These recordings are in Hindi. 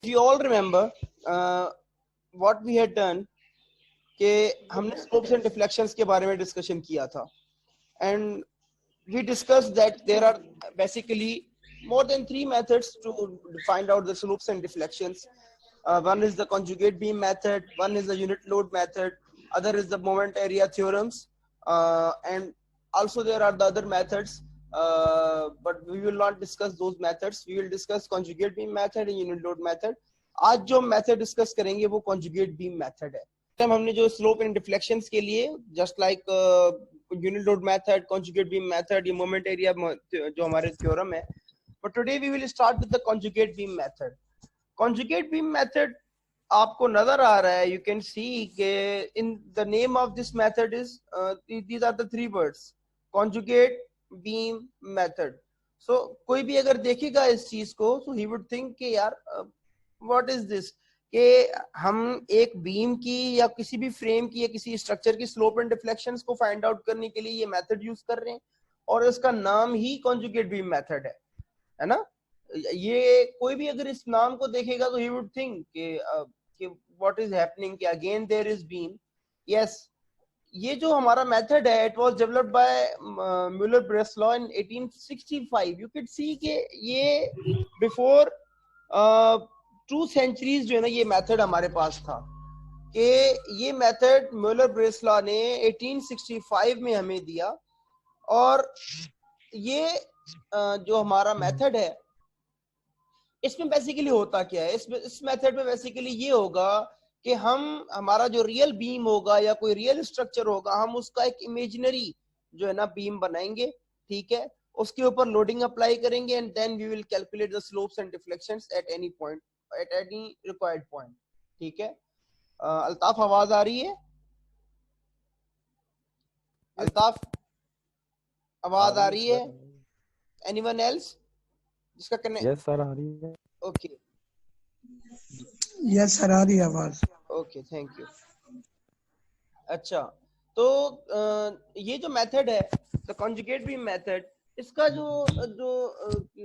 If you all remember what we had done कि हमने slopes and deflections के बारे में discussion किया था, and we discussed that there are basically more than 3 methods to find out the slopes and deflections. One is the conjugate beam method, one is the unit load method, other is the moment area theorems, and also there are the other methods, but we will not discuss those methods. We will discuss conjugate beam method and unit load method. आज जो method discuss करेंगे वो conjugate beam method है. हमने जो slope and deflections के लिए just like unit load method, conjugate beam method, ये moment area जो हमारे theorem है, but today we will start with the conjugate beam method. Conjugate beam method आपको नजर आ रहा है, you can see कि in the name of this method is these are the 3 words, conjugate beam method. So कोई भी अगर देखेगा इस चीज को, so he would think कि यार what is this, कि हम एक बीम की या किसी भी फ्रेम की या किसी स्ट्रक्चर की स्लोप एंड डिफ्लेक्शंस को फाइंड आउट करने के लिए ये मेथड यूज कर रहे हैं, और इसका नाम ही कॉन्जुगेट बीम मेथड है ना. ये कोई भी अगर इस नाम को देखेगा तो ही वुड थिंक कि व्हाट इज हैपनिंग, कि again there is beam. Yes, ये जो हमारा मेथड है, it was developed by Muller Breslau in 1865. You can see कि ये बिफोर 2 सेंचुरीज जो है ना, ये मेथड हमारे पास था, कि ये मेथड म्यूलर ब्रेसलॉ ने 1865 में हमें दिया. और ये जो हमारा मेथड है, इसमें बेसिकली होता क्या है, इस मेथड में बेसिकली ये होगा कि हमारा जो रियल बीम होगा या कोई रियल स्ट्रक्चर होगा, हम उसका एक इमेजिनरी जो है ना बीम बनाएंगे, ठीक है, उसके ऊपर लोडिंग अप्लाई करेंगे, and then we will calculate the slopes and deflections at any point, at any required point. ठीक है, अल्ताफ आवाज आ रही है? अल्ताफ आवाज आ रही है? एनीवन एल्स जिसका कनेक्ट? यस सर आ रही है. ओके, यस सर आ रही है आवाज. Okay, thank you. अच्छा, तो ये जो मेथड है, द कॉन्जुगेट बीम मेथड, इसका जो जो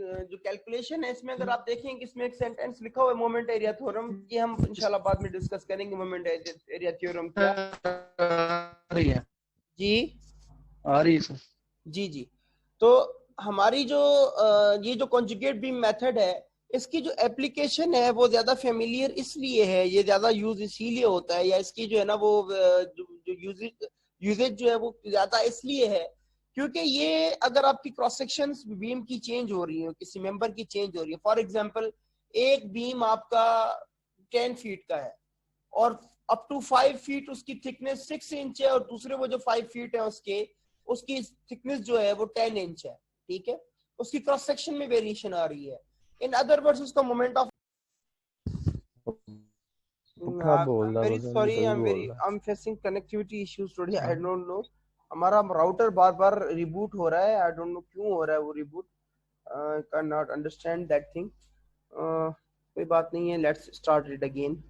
जो कैलकुलेशन है, इसमें अगर आप देखें कि इसमें एक सेंटेंस लिखा हुआ है मोमेंट एरिया थ्योरम, ये हम इंशाल्लाह बाद में डिस्कस करेंगे. मोमेंट एरिया थ्योरम क्या आ रही है? जी आ रही है सर. जी जी. तो हमारी जो ये जो कॉन्जुगेट बीम मेथड है, इसकी जो एप्लीकेशन है वो ज्यादा फेमिलियर इसलिए है, ये ज्यादा यूज इसीलिए होता है, या इसकी जो है ना वो जो यूजेज जो है वो ज्यादा इसलिए है क्योंकि ये अगर आपकी क्रॉस सेक्शन बीम की चेंज हो रही है, किसी मेंबर की चेंज हो रही है, फॉर एग्जांपल एक बीम आपका 10 फीट का है और अप टू 5 फीट उसकी थिकनेस 6 इंच है, और दूसरे वो जो 5 फीट है उसकी थिकनेस जो है वो 10 इंच है, ठीक है, उसकी क्रॉस सेक्शन में वेरिएशन आ रही है. इन अदर वर्ड्स उसका moment of very sorry, I am facing connectivity issues today, I don't know. हमारा राउटर बार बार रिबूट हो रहा है, आई डोंट नो क्यों हो रहा है वो reboot, I can not understand that thing. कोई बात नहीं है, लेट्स स्टार्ट इट अगेन.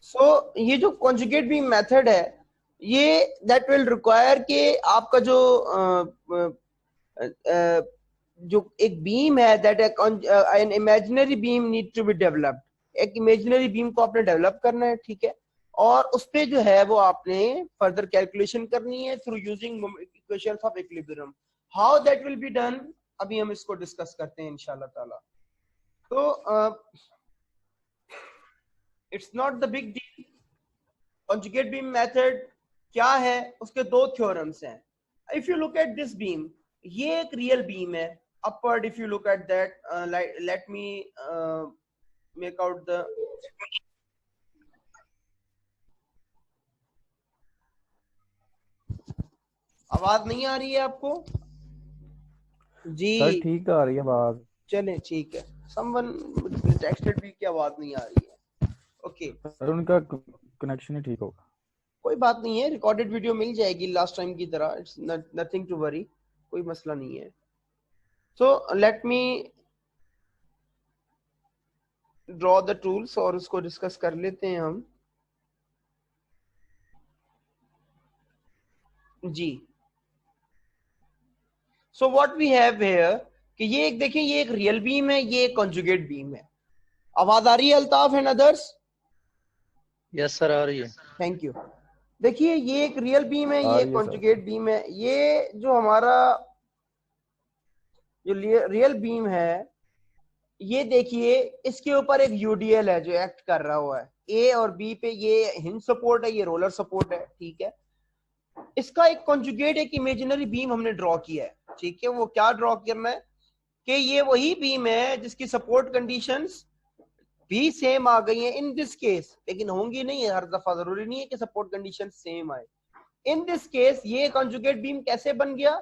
सो ये जो कॉन्जुगेट बीम मेथड है, ये दैट विल रिक्वायर कि आपका जो एक बीम है, that an imaginary beam need to be developed. एक इमेजिनरी बीम को आपने डेवलप करना है, ठीक है, और उस पे जो है वो आपने फर्दर कैलकुलेशन करनी है through using equations of equilibrium. How that will be done, अभी हम इसको डिस्कस करते हैं इंशाल्लाह ताला. तो it's not the big deal. Conjugate beam method क्या है, उसके 2 थ्योरम्स हैं. If you look at this beam, ये एक रियल बीम है upward. If you look at that, let me make out the आवाज नहीं आ रही है आपको? जी सर ठीक आ रही है आवाज. चले ठीक है. someone texted me कि आवाज नहीं आ रही है. ओके सर उनका कनेक्शन ही ठीक होगा. कोई बात नहीं है, रिकॉर्डेड वीडियो मिल जाएगी लास्ट टाइम की तरह. इट्स नथिंग टू वरी, कोई मसला नहीं है. So let me draw the tools और उसको डिस्कस कर लेते हैं हम. जी। So what we have here कि ये एक देखिए, ये एक रियल बीम है, ये एक कॉन्जुगेट बीम है। आवाज आ रही है Altaf and others? Yes sir, आ रही है। Thank you. देखिए ये एक रियल बीम है, आ ये रही है सर। कॉन्जुगेट बीम है। ये जो हमारा जो रियल बीम है, ये देखिए इसके ऊपर एक यूडीएल है जो एक्ट कर रहा हुआ है। ए और बी पे ये हिंज सपोर्ट है, ये रोलर सपोर्ट है, ठीक है। इसका एक कॉन्जुगेट, एक इमेजिनरी बीम हमने ड्रॉ किया है, ठीक है। वो क्या ड्रॉ करना है कि ये वही बीम है जिसकी सपोर्ट कंडीशंस भी सेम आ गई हैं इन दिस केस, लेकिन होंगी नहीं, हर दफा जरूरी नहीं है कि सपोर्ट कंडीशन सेम आए। इन दिस केस ये कॉन्जुगेट बीम कैसे बन गया,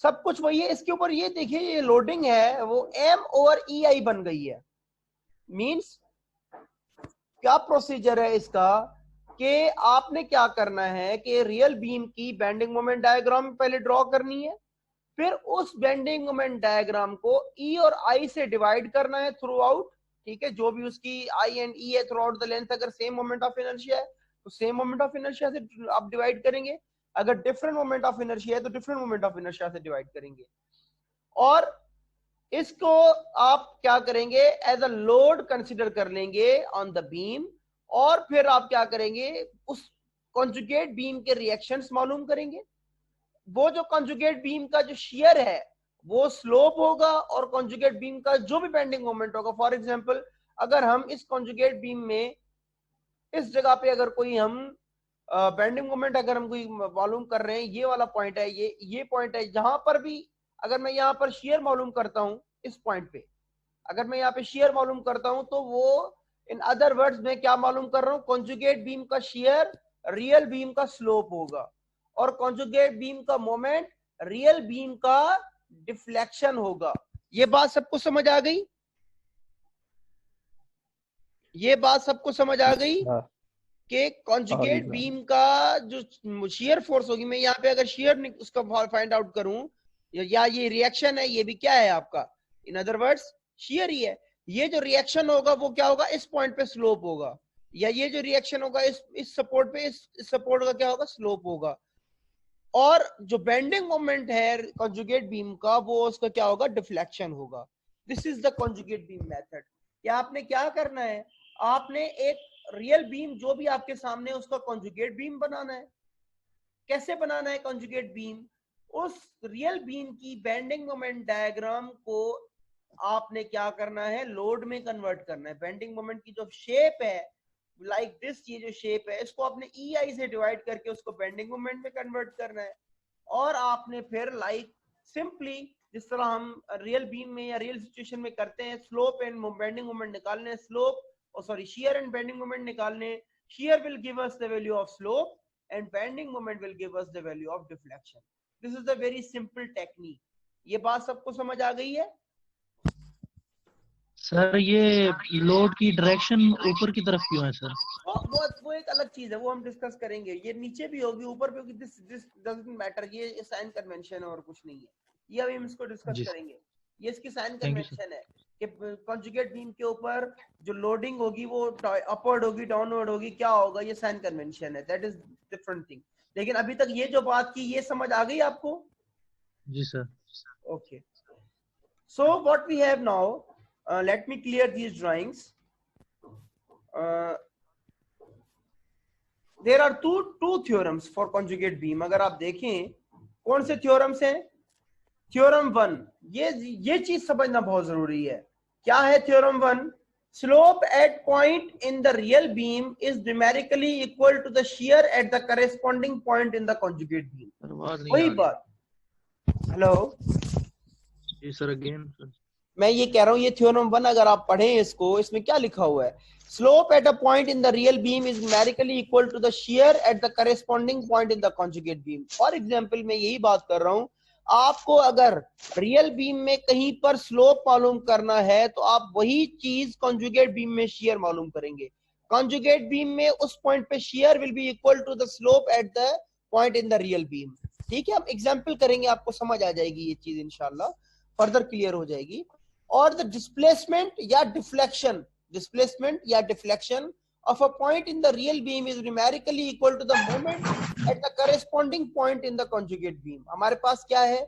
सब कुछ वही है। इसके ऊपर ये देखिए, ये लोडिंग है वो m ओवर EI बन गई है। मींस क्या प्रोसीजर है इसका कि आपने क्या करना है कि रियल बीम की बेंडिंग मोमेंट डायग्राम पहले ड्रॉ करनी है, फिर उस बेंडिंग मोमेंट डायग्राम को E और I से डिवाइड करना है थ्रू आउट, ठीक है। जो भी उसकी I एंड E है थ्रू आउट द लेंथ, अगर सेम मोमेंट ऑफ इनर्शिया है तो सेम मोमेंट ऑफ इनर्शिया से आप डिवाइड करेंगे, अगर डिफरेंट मोमेंट ऑफ इनर्शिया है तो डिफरेंट मोमेंट ऑफ इनर्शिया से डिवाइड करेंगे। और इसको आप क्या करेंगे, एज अ लोड कंसिडर कर लेंगे ऑन द बीम, और फिर आप क्या करेंगे, उस कॉन्जुगेट बीम के रिएक्शंस मालूम करेंगे। वो जो कॉन्जुगेट बीम का जो शियर है वो स्लोप होगा, और कॉन्जुगेट बीम का जो भी बेंडिंग मोमेंट होगा, फॉर एग्जांपल अगर हम इस कॉन्जुगेट बीम में इस जगह पे अगर कोई हम बेंडिंग मोमेंट अगर हम कोई मालूम कर रहे हैं, ये वाला पॉइंट है, ये पॉइंट है, जहां पर भी अगर मैं यहाँ पर शेयर मालूम करता हूं, इस पॉइंट पे अगर मैं यहाँ पे शेयर मालूम करता हूं, तो वो इन अदर वर्ड्स में क्या मालूम कर रहा हूं, कॉन्जुगेट बीम का शेयर रियल बीम का स्लोप होगा, और कॉन्जुगेट बीम का मोमेंट रियल बीम का डिफ्लेक्शन होगा। ये बात सबको समझ आ गई? ये बात सबको समझ आ गई हाँ, कि कॉन्जुगेट सर। बीम का जो शेयर फोर्स होगी, मैं यहाँ पे अगर शेयर उसका फाइंड आउट करूं, या ये रिएक्शन है, ये भी क्या है आपका, इन अदर वर्ड्स शेयर ही है। ये जो रिएक्शन होगा वो क्या होगा, इस पॉइंट पे स्लोप होगा, या ये जो रिएक्शन होगा इस सपोर्ट पे, इस सपोर्ट का क्या होगा, स्लोप होगा। और जो बेंडिंग मोमेंट है कॉन्जुगेट बीम का, वो उसका क्या होगा, डिफ्लेक्शन होगा। This is the conjugate beam method. क्या आपने क्या करना है, आपने एक रियल बीम जो भी आपके सामने, उसका कॉन्जुगेट बीम बनाना है। कैसे बनाना है कॉन्जुगेट बीम, उस रियल बीम की बेंडिंग मोमेंट डायग्राम को आपने क्या करना है, लोड में कन्वर्ट करना है। बेंडिंग मोमेंट की जो शेप है लाइक दिस, ये जो शेप है, इसको आपने EI से डिवाइड करके उसको बेंडिंग मोमेंट में कन्वर्ट करना है। और आपने फिर लाइक सिंपली जिस तरह हम रियल बीम में या रियल सिचुएशन में करते हैं, स्लोप एंड बेंडिंग मोमेंट निकालने, slope sorry shear and bending moment निकालने, shear will give us the value of slope and bending moment will give us the value of deflection. This is the very simple technique. ये बात सबको समझ आ गई है? सर ये लोड की डायरेक्शन ऊपर की तरफ क्यों है सर? वो एक अलग चीज है, वो हम डिस्कस करेंगे। ये नीचे भी होगी, ऊपर भी होगी, दिस डजंट मैटर। ये साइन कन्वेंशन है और कुछ नहीं है, ये अभी हम इसको डिस्कस करेंगे। ये इसकी साइन कन्वेंशन है कि कॉन्जुगेट बीम के ऊपर जो लोडिंग होगी वो अपवर्ड होगी, डाउनवर्ड होगी, क्या होगा, ये साइन कन्वेंशन है, दैट इज डिफरेंट थिंग। लेकिन अभी तक ये जो बात की, ये समझ आ गई आपको? जी sir. Okay, so what we have now, let me clear these drawings. There are two theorems for conjugate beam. अगर आप देखें कौन से theorems हैं, थ्योरम 1, ये चीज समझना बहुत जरूरी है। क्या है theorem 1? Slope at point in the real beam is numerically equal to the shear at the corresponding point in the conjugate beam. वही बात। हेलो जी सर, अगेन मैं ये कह रहा हूँ, ये थ्योरम 1 अगर आप पढ़ें इसको, इसमें क्या लिखा हुआ है, slope at a point in the real beam is numerically equal to the shear at the corresponding point in the conjugate beam. For example मैं यही बात कर रहा हूँ, आपको अगर रियल बीम में कहीं पर स्लोप मालूम करना है तो आप वही चीज कॉन्जुगेट बीम में शियर मालूम करेंगे। कॉन्जुगेट बीम में उस पॉइंट पे shear will be equal to the slope at the point in the real beam. ठीक है, हम एग्जांपल करेंगे, आपको समझ आ जाएगी ये चीज, इंशाल्लाह फर्दर क्लियर हो जाएगी। और द डिस्प्लेसमेंट या deflection of a point in the real beam is numerically equal to the moment at the corresponding point in the conjugate beam. हमारे पास क्या है?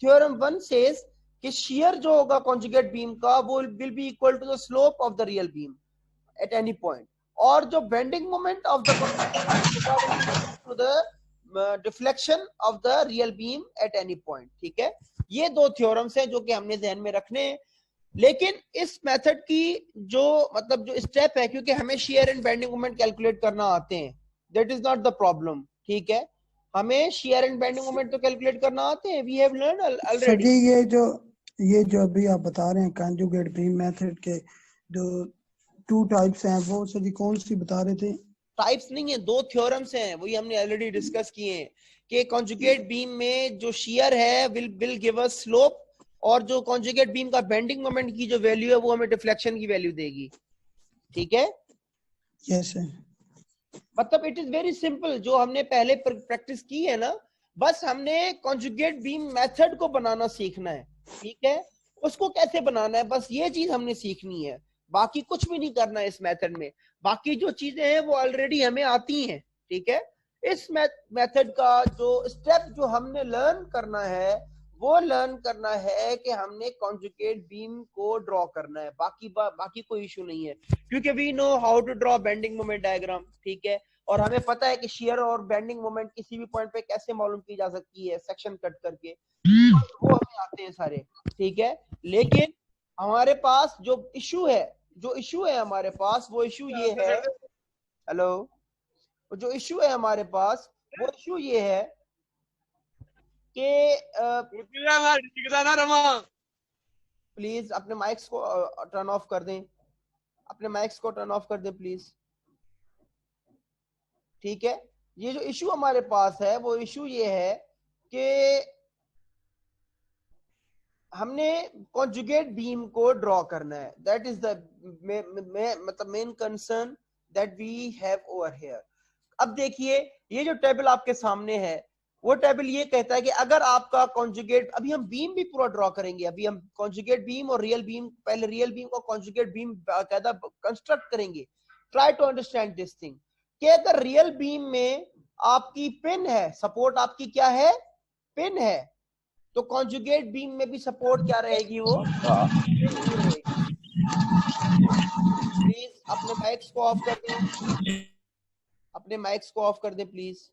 Theorem 1 says कि shear जो होगा conjugate beam का वो will be equal to the slope of the real beam at any point, और जो bending moment of the to the deflection of the real beam at any point. ठीक है, ये दो थ्योरम्स हैं जो कि हमने ध्यान में रखने हैं. लेकिन इस मेथड की जो मतलब जो स्टेप है, क्योंकि हमें share and bending moment calculate करना आते हैं, that is not the problem. ठीक है, हमें शेयर एंड बेंडिंग मोमेंट तो कैलकुलेट करना आते हैं, वी हैव लर्न ऑलरेडी. ये जो अभी आप बता रहे हैं कॉन्जुगेट बीम मेथड के जो 2 टाइप्स हैं, वो सर कौन सी बता रहे थे? टाइप्स नहीं है, 2 थ्योरम्स हैं, वही हमने ऑलरेडी डिस्कस किए हैं कि कॉन्जुगेट बीम में जो शेयर है विल गिव अस स्लोप, और जो कॉन्जुगेट बीम का बेंडिंग मोमेंट की जो वैल्यू है वो हमें डिफ्लेक्शन की वैल्यू देगी. ठीक है, यस सर. मतलब इट इज वेरी सिंपल. जो हमने पहले प्रैक्टिस की है ना, बस हमने कॉन्जुगेट बीम मेथड को बनाना सीखना है. ठीक है, उसको कैसे बनाना है, बस ये चीज हमने सीखनी है, बाकी कुछ भी नहीं करना है इस मेथड में. बाकी जो चीजें हैं वो ऑलरेडी हमें आती हैं. ठीक है, इस मेथड का जो स्टेप जो हमने लर्न करना है वो लर्न करना है कि हमने कॉन्जुगेट बीम को ड्रॉ करना है. बाकी कोई इशू नहीं है, क्योंकि we know how to draw bending moment diagram. ठीक है, और हमें पता है कि शेयर और बेंडिंग मोमेंट किसी भी पॉइंट पे कैसे मालूम की जा सकती है, सेक्शन कट करके, वो हमें आते हैं सारे. ठीक है, लेकिन हमारे पास जो इशू है हमारे पास, वो इशू ये है, हेलो, जो इशू है हमारे पास वो इशू ये है कि प्लीज अपने माइक्स को टर्न ऑफ कर दें, प्लीज. ठीक है, ये जो इशू हमारे पास है वो इशू ये है कि हमने कॉन्जुगेट बीम को ड्रॉ करना है. दैट इज द मतलब main concern that we have over here. अब देखिए, ये जो टेबल आपके सामने है वो टेबल ये कहता है कि अगर आपका कॉन्जुगेट, अभी हम बीम भी पूरा ड्रॉ करेंगे, अभी हम कॉन्जुगेट बीम और रियल बीम, पहले रियल बीम को कॉन्जुगेट बीम कहता कंस्ट्रक्ट करेंगे. Try to understand this thing कि अगर रियल बीम में आपकी पिन है, सपोर्ट आपकी क्या है, पिन है, तो कॉन्जुगेट बीम में भी सपोर्ट क्या रहेगी, वो प्लीज अपने माइक्स को ऑफ कर दें, प्लीज.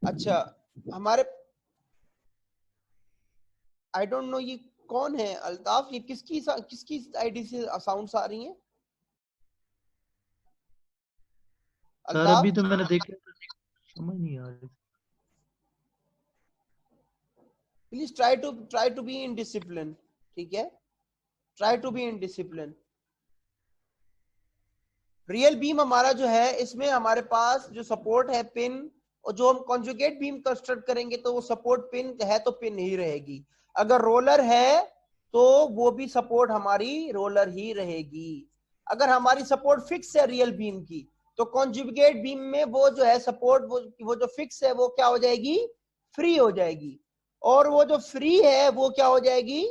अच्छा, हमारे आई डोंट नो ये कौन है, अल्ताफ, ये किसकी आईडी से साउंड्स आ रही हैं? सर अभी तो मैंने देखा, समझ नहीं आ रही. Please try to be in discipline. ठीक है, try to be in discipline. Real beam हमारा जो है, इसमें हमारे पास जो सपोर्ट है पिन, और जो हम कॉन्जुगेट बीम कंस्ट्रक्ट करेंगे तो वो सपोर्ट पिन है तो पिन ही रहेगी. अगर रोलर है तो वो भी सपोर्ट हमारी रोलर ही रहेगी. अगर हमारी सपोर्ट फिक्स है रियल बीम की, तो कॉन्जुगेट बीम में वो जो है सपोर्ट, वो जो फिक्स है वो क्या हो जाएगी, फ्री हो जाएगी, और वो जो फ्री है वो क्या हो जाएगी,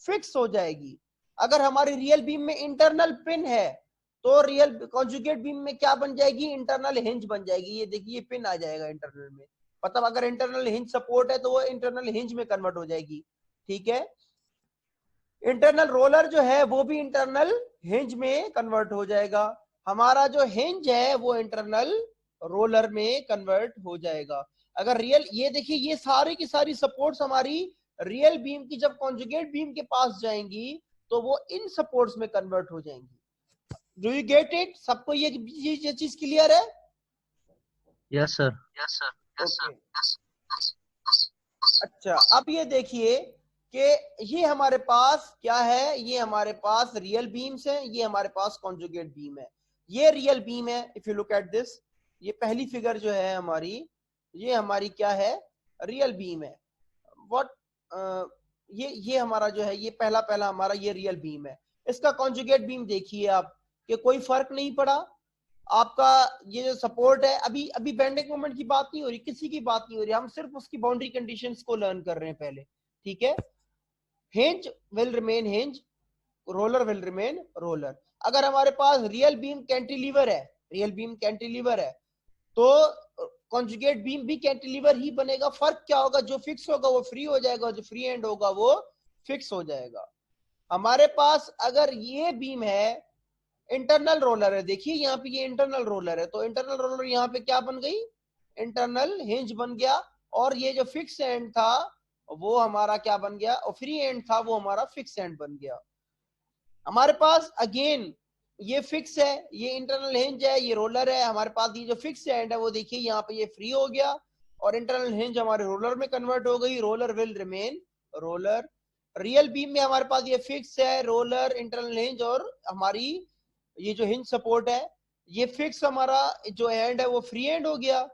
फिक्स हो जाएगी. अगर हमारी रियल बीम में इंटरनल पिन है तो रियल कॉन्जुगेट बीम में क्या बन जाएगी, इंटरनल हिंज बन जाएगी. ये देखिए, पिन आ जाएगा इंटरनल में, मतलब अगर इंटरनल हिंज सपोर्ट है तो वो इंटरनल हिंज में कन्वर्ट हो जाएगी. ठीक है, इंटरनल रोलर जो है वो भी इंटरनल हिंज में कन्वर्ट हो जाएगा. हमारा जो हिंज है वो इंटरनल रोलर में कन्वर्ट हो जाएगा. अगर रियल, ये देखिए, ये सारी की सारी सपोर्ट्स हमारी रियल बीम की जब कॉन्जुगेट बीम के पास जाएंगी तो वो इन सपोर्ट्स में कन्वर्ट हो जाएंगी. Do you get it? सबको ये चीज क्लियर है? Yes sir. Okay. अच्छा, अब ये देखिए कि ये हमारे पास क्या है, ये हमारे पास रियल बीम्स हैं, ये हमारे पास कॉन्जुगेट बीम है. ये रियल बीम है. If you look at this, ये पहली फिगर जो है हमारी, ये हमारी क्या है, रियल बीम है. व्हाट ये हमारा जो है, ये पहला हमारा ये रियल बीम है. इसका कॉन्जुगेट बीम देखिए आप कि कोई फर्क नहीं पड़ा. आपका ये जो सपोर्ट है, अभी बेंडिंग मोमेंट की बात नहीं हो रही, किसी की बात नहीं हो रही, हम सिर्फ उसकी बाउंड्री कंडीशंस को लर्न कर रहे हैं पहले. ठीक है, hinge will remain hinge, roller will remain roller. अगर हमारे पास रियल बीम कैंटिलीवर है तो कॉन्जुगेट बीम भी कैंटिलीवर ही बनेगा। फर्क क्या होगा, जो फिक्स होगा वो फ्री हो जाएगा, जो फ्री एंड होगा वो फिक्स हो जाएगा। हमारे पास अगर ये बीम है, इंटरनल रोलर है, देखिए यहाँ पे ये इंटरनल रोलर है, तो इंटरनल रोलर यहाँ पे क्या बन गई, इंटरनल हिंज बन गया, और ये जो फिक्स एंड था वो हमारा क्या बन गया, और फ्री एंड था वो हमारा फिक्स एंड बन गया। हमारे पास अगेन ये फिक्स है, ये इंटरनल हिंज है, ये रोलर है, हमारे पास ये जो फिक्स एंड है वो देखिए यहाँ पे ये फ्री हो गया और इंटरनल हिंज हमारे रोलर में कन्वर्ट हो गई, roller will remain roller. Real beam में हमारे पास ये फिक्स है, रोलर, इंटरनल हिंज और हमारी ये जो हिंज सपोर्ट है, ये फिक्स हमारा जो एंड है वो फ्री एंड हो गया,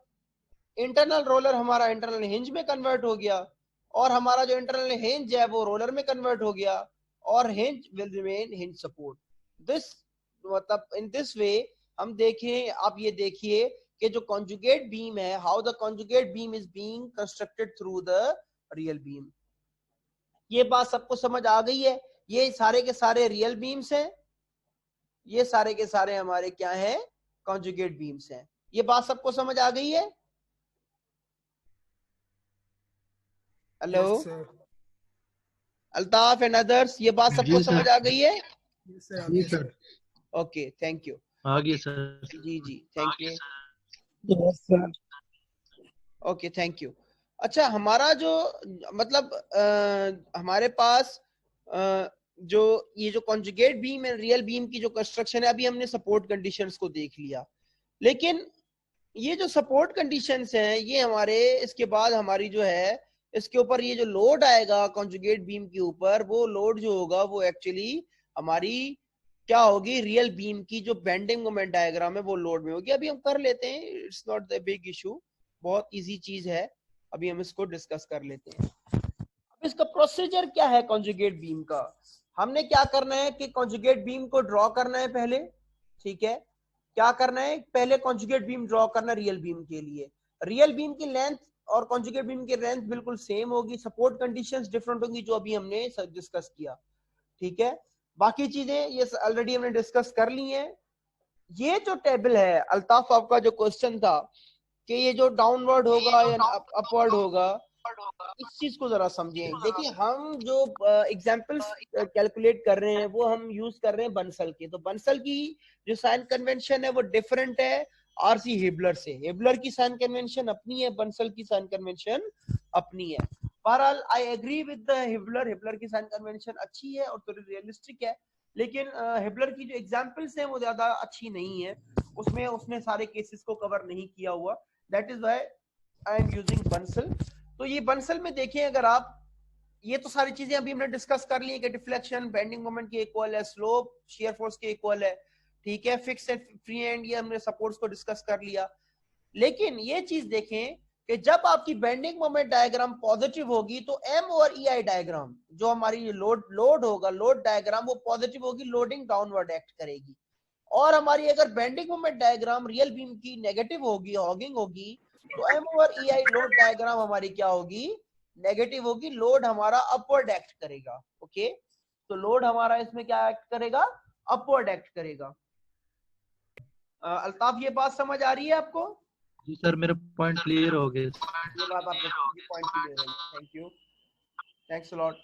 इंटरनल रोलर हमारा इंटरनल हिंज में कन्वर्ट हो गया, और हमारा जो इंटरनल हिंज है वो रोलर में कन्वर्ट हो गया, और hinge will remain hinge support. This मतलब इन दिस वे हम देखें, आप ये देखिए कि जो कॉन्जुगेट बीम है, how the conjugate beam is being constructed through the real beam. ये बात सबको समझ आ गई है? ये सारे के सारे रियल बीम्स हैं, ये सारे के सारे हमारे क्या हैं, कॉन्जुगेट बीम्स हैं। ये बात सबको समझ आ गई है? हेलो अल्ताफ एंड अदर्स, ये बात सबको समझ आ गई है? जी सर, ओके, थैंक यू। आ गया सर। जी thank you. Okay, thank you. अच्छा, हमारा जो मतलब हमारे पास जो ये जो कॉन्जुगेट बीम है, रियल बीम की जो कंस्ट्रक्शन है, अभी हमने सपोर्ट कंडीशंस को देख लिया, लेकिन ये जो सपोर्ट कंडीशंस हैं ये हमारे इसके बाद हमारी जो है इसके ऊपर ये जो लोड आएगा कॉन्जुगेट बीम के ऊपर, वो लोड जो होगा वो एक्चुअली हमारी क्या होगी, रियल बीम की जो बेंडिंग मोमेंट डायग्राम है वो लोड में होगी। अभी हम कर लेते हैं, it's not the big issue, बहुत इजी चीज है, अभी हम इसको डिस्कस कर लेते हैं। अब इसका प्रोसीजर क्या है कॉन्जुगेट बीम का, हमने क्या करना है कि कॉन्जुगेट बीम को ड्रॉ करना है पहले, ठीक है। क्या करना है, पहले कॉन्जुगेट बीम ड्रॉ करना रियल बीम के लिए। रियल बीम की लेंथ और कॉन्जुगेट बीम की लेंथ बिल्कुल सेम होगी, सपोर्ट कंडीशंस डिफरेंट होंगी जो अभी हमने डिस्कस किया, ठीक है। बाकी चीजें ये ऑलरेडी हमने डिस्कस कर ली हैं। ये जो टेबल है अल्ताफ, आपका जो क्वेश्चन था कि ये जो डाउनवर्ड होगा या अपवर्ड होगा, इस चीज को जरा समझें। देखिए, हम जो एग्जांपल्स कैलकुलेट कर रहे हैं वो हम यूज कर रहे हैं बंसल के, तो बंसल की जो साइन कन्वेंशन है वो डिफरेंट है आरसी हिबलर से। हिबलर की साइन कन्वेंशन अपनी है, बंसल की साइन कन्वेंशन अपनी है। बहरहाल I agree with the Hibbeler की साइन कन्वेंशन अच्छी है और थोड़ी रियलिस्टिक है, लेकिन हिबलर की जो एग्जांपल्स हैं वो ज्यादा अच्छी नहीं है, उसमें उसने सारे केसेस को कवर नहीं किया हुआ, that is why I am using Bansal. तो ये बंसल में देखें, अगर आप ये तो सारी चीजें अभी हमने डिस्कस कर ली है कि डिफ्लेक्शन बेंडिंग मोमेंट के इक्वल है, स्लोप शियर फोर्स के इक्वल है, ठीक है। फिक्स एंड फ्री एंड ये हमने सपोर्ट्स को डिस्कस कर लिया, लेकिन ये चीज देखें कि जब आपकी बेंडिंग मोमेंट डायग्राम पॉजिटिव होगी तो एम और ई आई डायग्राम जो हमारी लोड होगा, लोड डायग्राम वो पॉजिटिव होगी, लोडिंग डाउनवर्ड एक्ट करेगी। और हमारी अगर bending moment diagram real beam की नेगेटिव होगी, हॉगिंग होगी, तो एम ओवर ई आई लोड डायग्राम हमारी क्या होगी, नेगेटिव होगी, लोड हमारा अपवर्ड एक्ट करेगा। ओके, तो लोड हमारा इसमें क्या एक्ट करेगा, अपवर्ड एक्ट करेगा। अल्ताफ, ये बात समझ आ रही है आपको? जी सर, मेरे पॉइंट क्लियर हो गए। ये बात आपने पॉइंट क्लियर है, thank you, thanks a lot.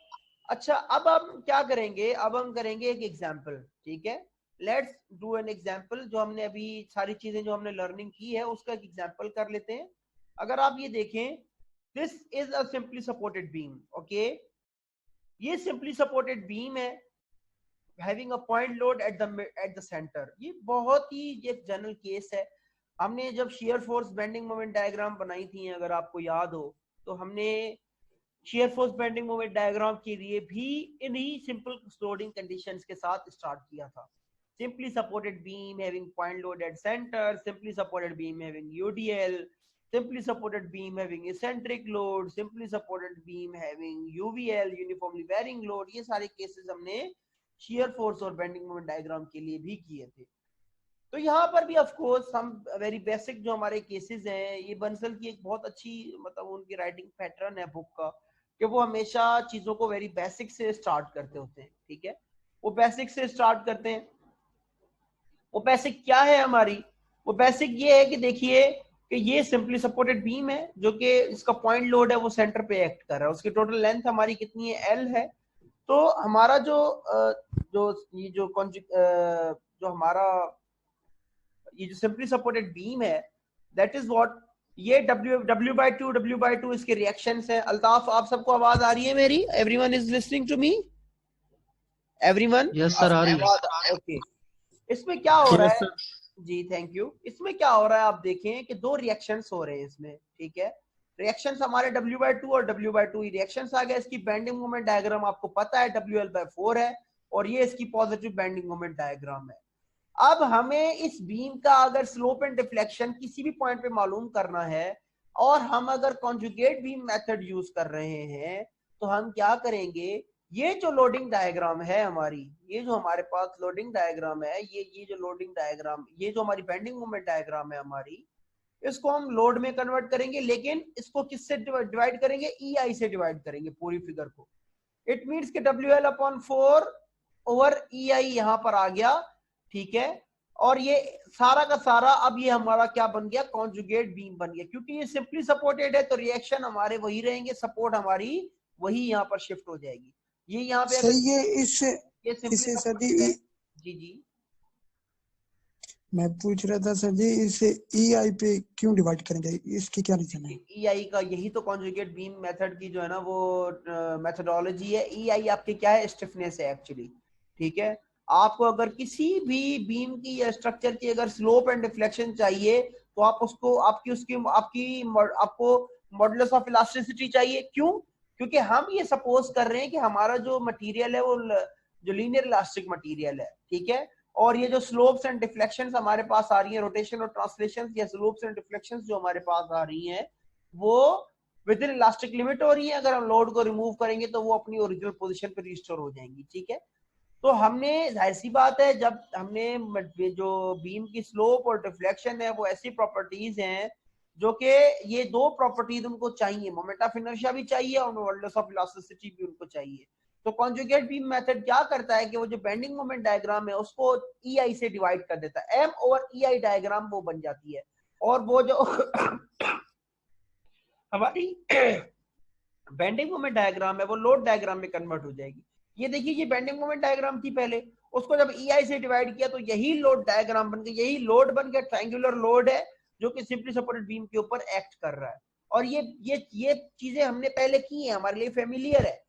अच्छा, अब हम क्या करेंगे, अब हम करेंगे एक एग्जांपल, ठीक है। लेट्स डू एन एग्जांपल, जो हमने अभी सारी चीजें जो हमने लर्निंग की है उसका एक एग्जांपल कर लेते हैं। अगर आप ये देखें, this is a simply supported beam, okay, ये सिंपली सपोर्टेड बीम है having a point load at the centre. ये बहुत ही एक जनरल केस है। हमने जब shear force bending moment diagram बनाई थी, अगर आपको याद हो, तो हमने shear force bending moment diagram के लिए भी इन्हीं सिंपल लोडिंग कंडीशंस के साथ स्टार्ट किया था। Simply supported beam having point load at centre, simply supported beam having UDL, simply supported beam having eccentric load, simply supported beam having UVL uniformly varying load, ये सारे केसेस हमने shear force और bending moment diagram के लिए भी किए थे। तो यहाँ पर भी ऑफ कोर्स हम वेरी बेसिक जो हमारे केसेस हैं, ये बंसल की एक बहुत अच्छी मतलब उनकी राइटिंग पैटर्न है बुक का कि वो हमेशा चीजों को वेरी बेसिक से स्टार्ट करते होते हैं, ठीक है। वो बेसिक से स्टार्ट करते हैं, वो बेसिक क्या है हमारी? वो बेसिक ये है कि देखिए कि ये सिंपली सपोर्टेड बीम है जो कि इसका पॉइंट लोड है वो सेंटर पे एक्ट कर रहा है। उसकी टोटल लेंथ हमारी कितनी है? एल है। तो हमारा जो हमारा ये जो सिंपली सपोर्टेड बीम है दैट इज व्हाट, ये W/2 इसके रिएक्शंस हैं। अल्ताफ आप सबको आवाज आ रही है मेरी? Everyone is listening to me? Everyone? Yes sir, आ रही है। ओके। इसमें क्या हो रहा यस है सर। जी, थैंक यू। इसमें क्या हो रहा है आप देखें कि दो रिएक्शंस हो रहे हैं इसमें, ठीक है। रिएक्शंस हमारे W/2 और W/2 रिएक्शंस आ गए। इसकी बेंडिंग मोमेंट डायग्राम आपको पता है WL/4 है और ये इसकी पॉजिटिव बेंडिंग मोमेंट डायग्राम है। अब हमें इस बीम का अगर स्लोप एंड डिफ्लेक्शन किसी भी पॉइंट पे मालूम करना है और हम अगर कॉन्जुगेट बीम मेथड यूज कर रहे हैं तो हम क्या करेंगे? ये जो लोडिंग डायग्राम है हमारी, ये जो हमारे पास लोडिंग डायग्राम है, ये जो लोडिंग डायग्राम, ये जो हमारी बेंडिंग मोमेंट डायग्राम है हमारी, इसको हम लोड में कन्वर्ट करेंगे, लेकिन इसको किससे डिवाइड करेंगे? EI से डिवाइड करेंगे पूरी फिगर को। इट मीन्स कि WL/4 ओवर EI यहां पर आ गया, ठीक है। और ये सारा का सारा अब ये हमारा क्या बन गया? कॉन्जुगेट बीम बन गया। क्योंकि ये सिंपली सपोर्टेड है तो रिएक्शन हमारे वही रहेंगे, सपोर्ट हमारी वही यहाँ पर शिफ्ट हो जाएगी। ये यहाँ पे सही है। इससे ये इससे सर सिंपली जी जी जी मैं पूछ रहा था सर जी, इसे EI पे क्यों डिवाइड करेंगे, इसकी क्या रीजन है? EI का यही तो कॉन्जुगेट बीम मेथड की जो है ना वो मेथोडोलॉजी है। EI आपकी क्या है? स्टिफनेस है एक्चुअली, ठीक है। आपको अगर किसी भी बीम की या स्ट्रक्चर की अगर स्लोप एंड डिफ्लेक्शन चाहिए तो आप उसको आपको मॉडुलस ऑफ इलास्टिसिटी चाहिए। क्यों? क्योंकि हम ये सपोज कर रहे हैं कि हमारा जो मटेरियल है वो जो लीनियर इलास्टिक मटेरियल है, ठीक है। और ये जो स्लोप्स एंड डिफ्लेक्शंस हमारे पास आ रही है, रोटेशन और ट्रांसलेशन या स्लोप्स एंड डिफ्लेक्शंस जो हमारे पास आ रही हैं वो विद इन इलास्टिक लिमिट हो रही है। अगर हम लोड को रिमूव करेंगे तो वो अपनी ओरिजिनल पोजीशन पे रिस्टोर हो जाएंगी, ठीक है। तो हमने, जाहिर सी बात है, जब हमने जो बीम की स्लोप और डिफ्लेक्शन है वो ऐसी प्रॉपर्टीज हैं जो कि ये दो प्रॉपर्टीज उनको चाहिए, मोमेंट ऑफ इनर्शिया भी चाहिए और मॉडुलस ऑफ इलास्टिसिटी भी उनको चाहिए। तो कॉन्जुगेट बीम मेथड क्या करता है कि वो जो बेंडिंग मोमेंट डायग्राम है उसको EI से डिवाइड कर देता है। M ओवर EI डायग्राम वो बन जाती है और वो जो हमारी बेंडिंग मोमेंट डायग्राम है वो लोड डायग्राम में कन्वर्ट हो जाएगी। ये देखिए, ये बेंडिंग मोमेंट डायग्राम थी पहले, उसको जब EI से डिवाइड किया तो यही लोड डायग्राम बन गया। यही लोड बन गया, ट्रायंगुलर लोड है जो कि सिंपली सपोर्टेड बीम के ऊपर एक्ट कर रहा है। और ये चीजें हमने पहले की है, हमारे लिए फेमिलियर है।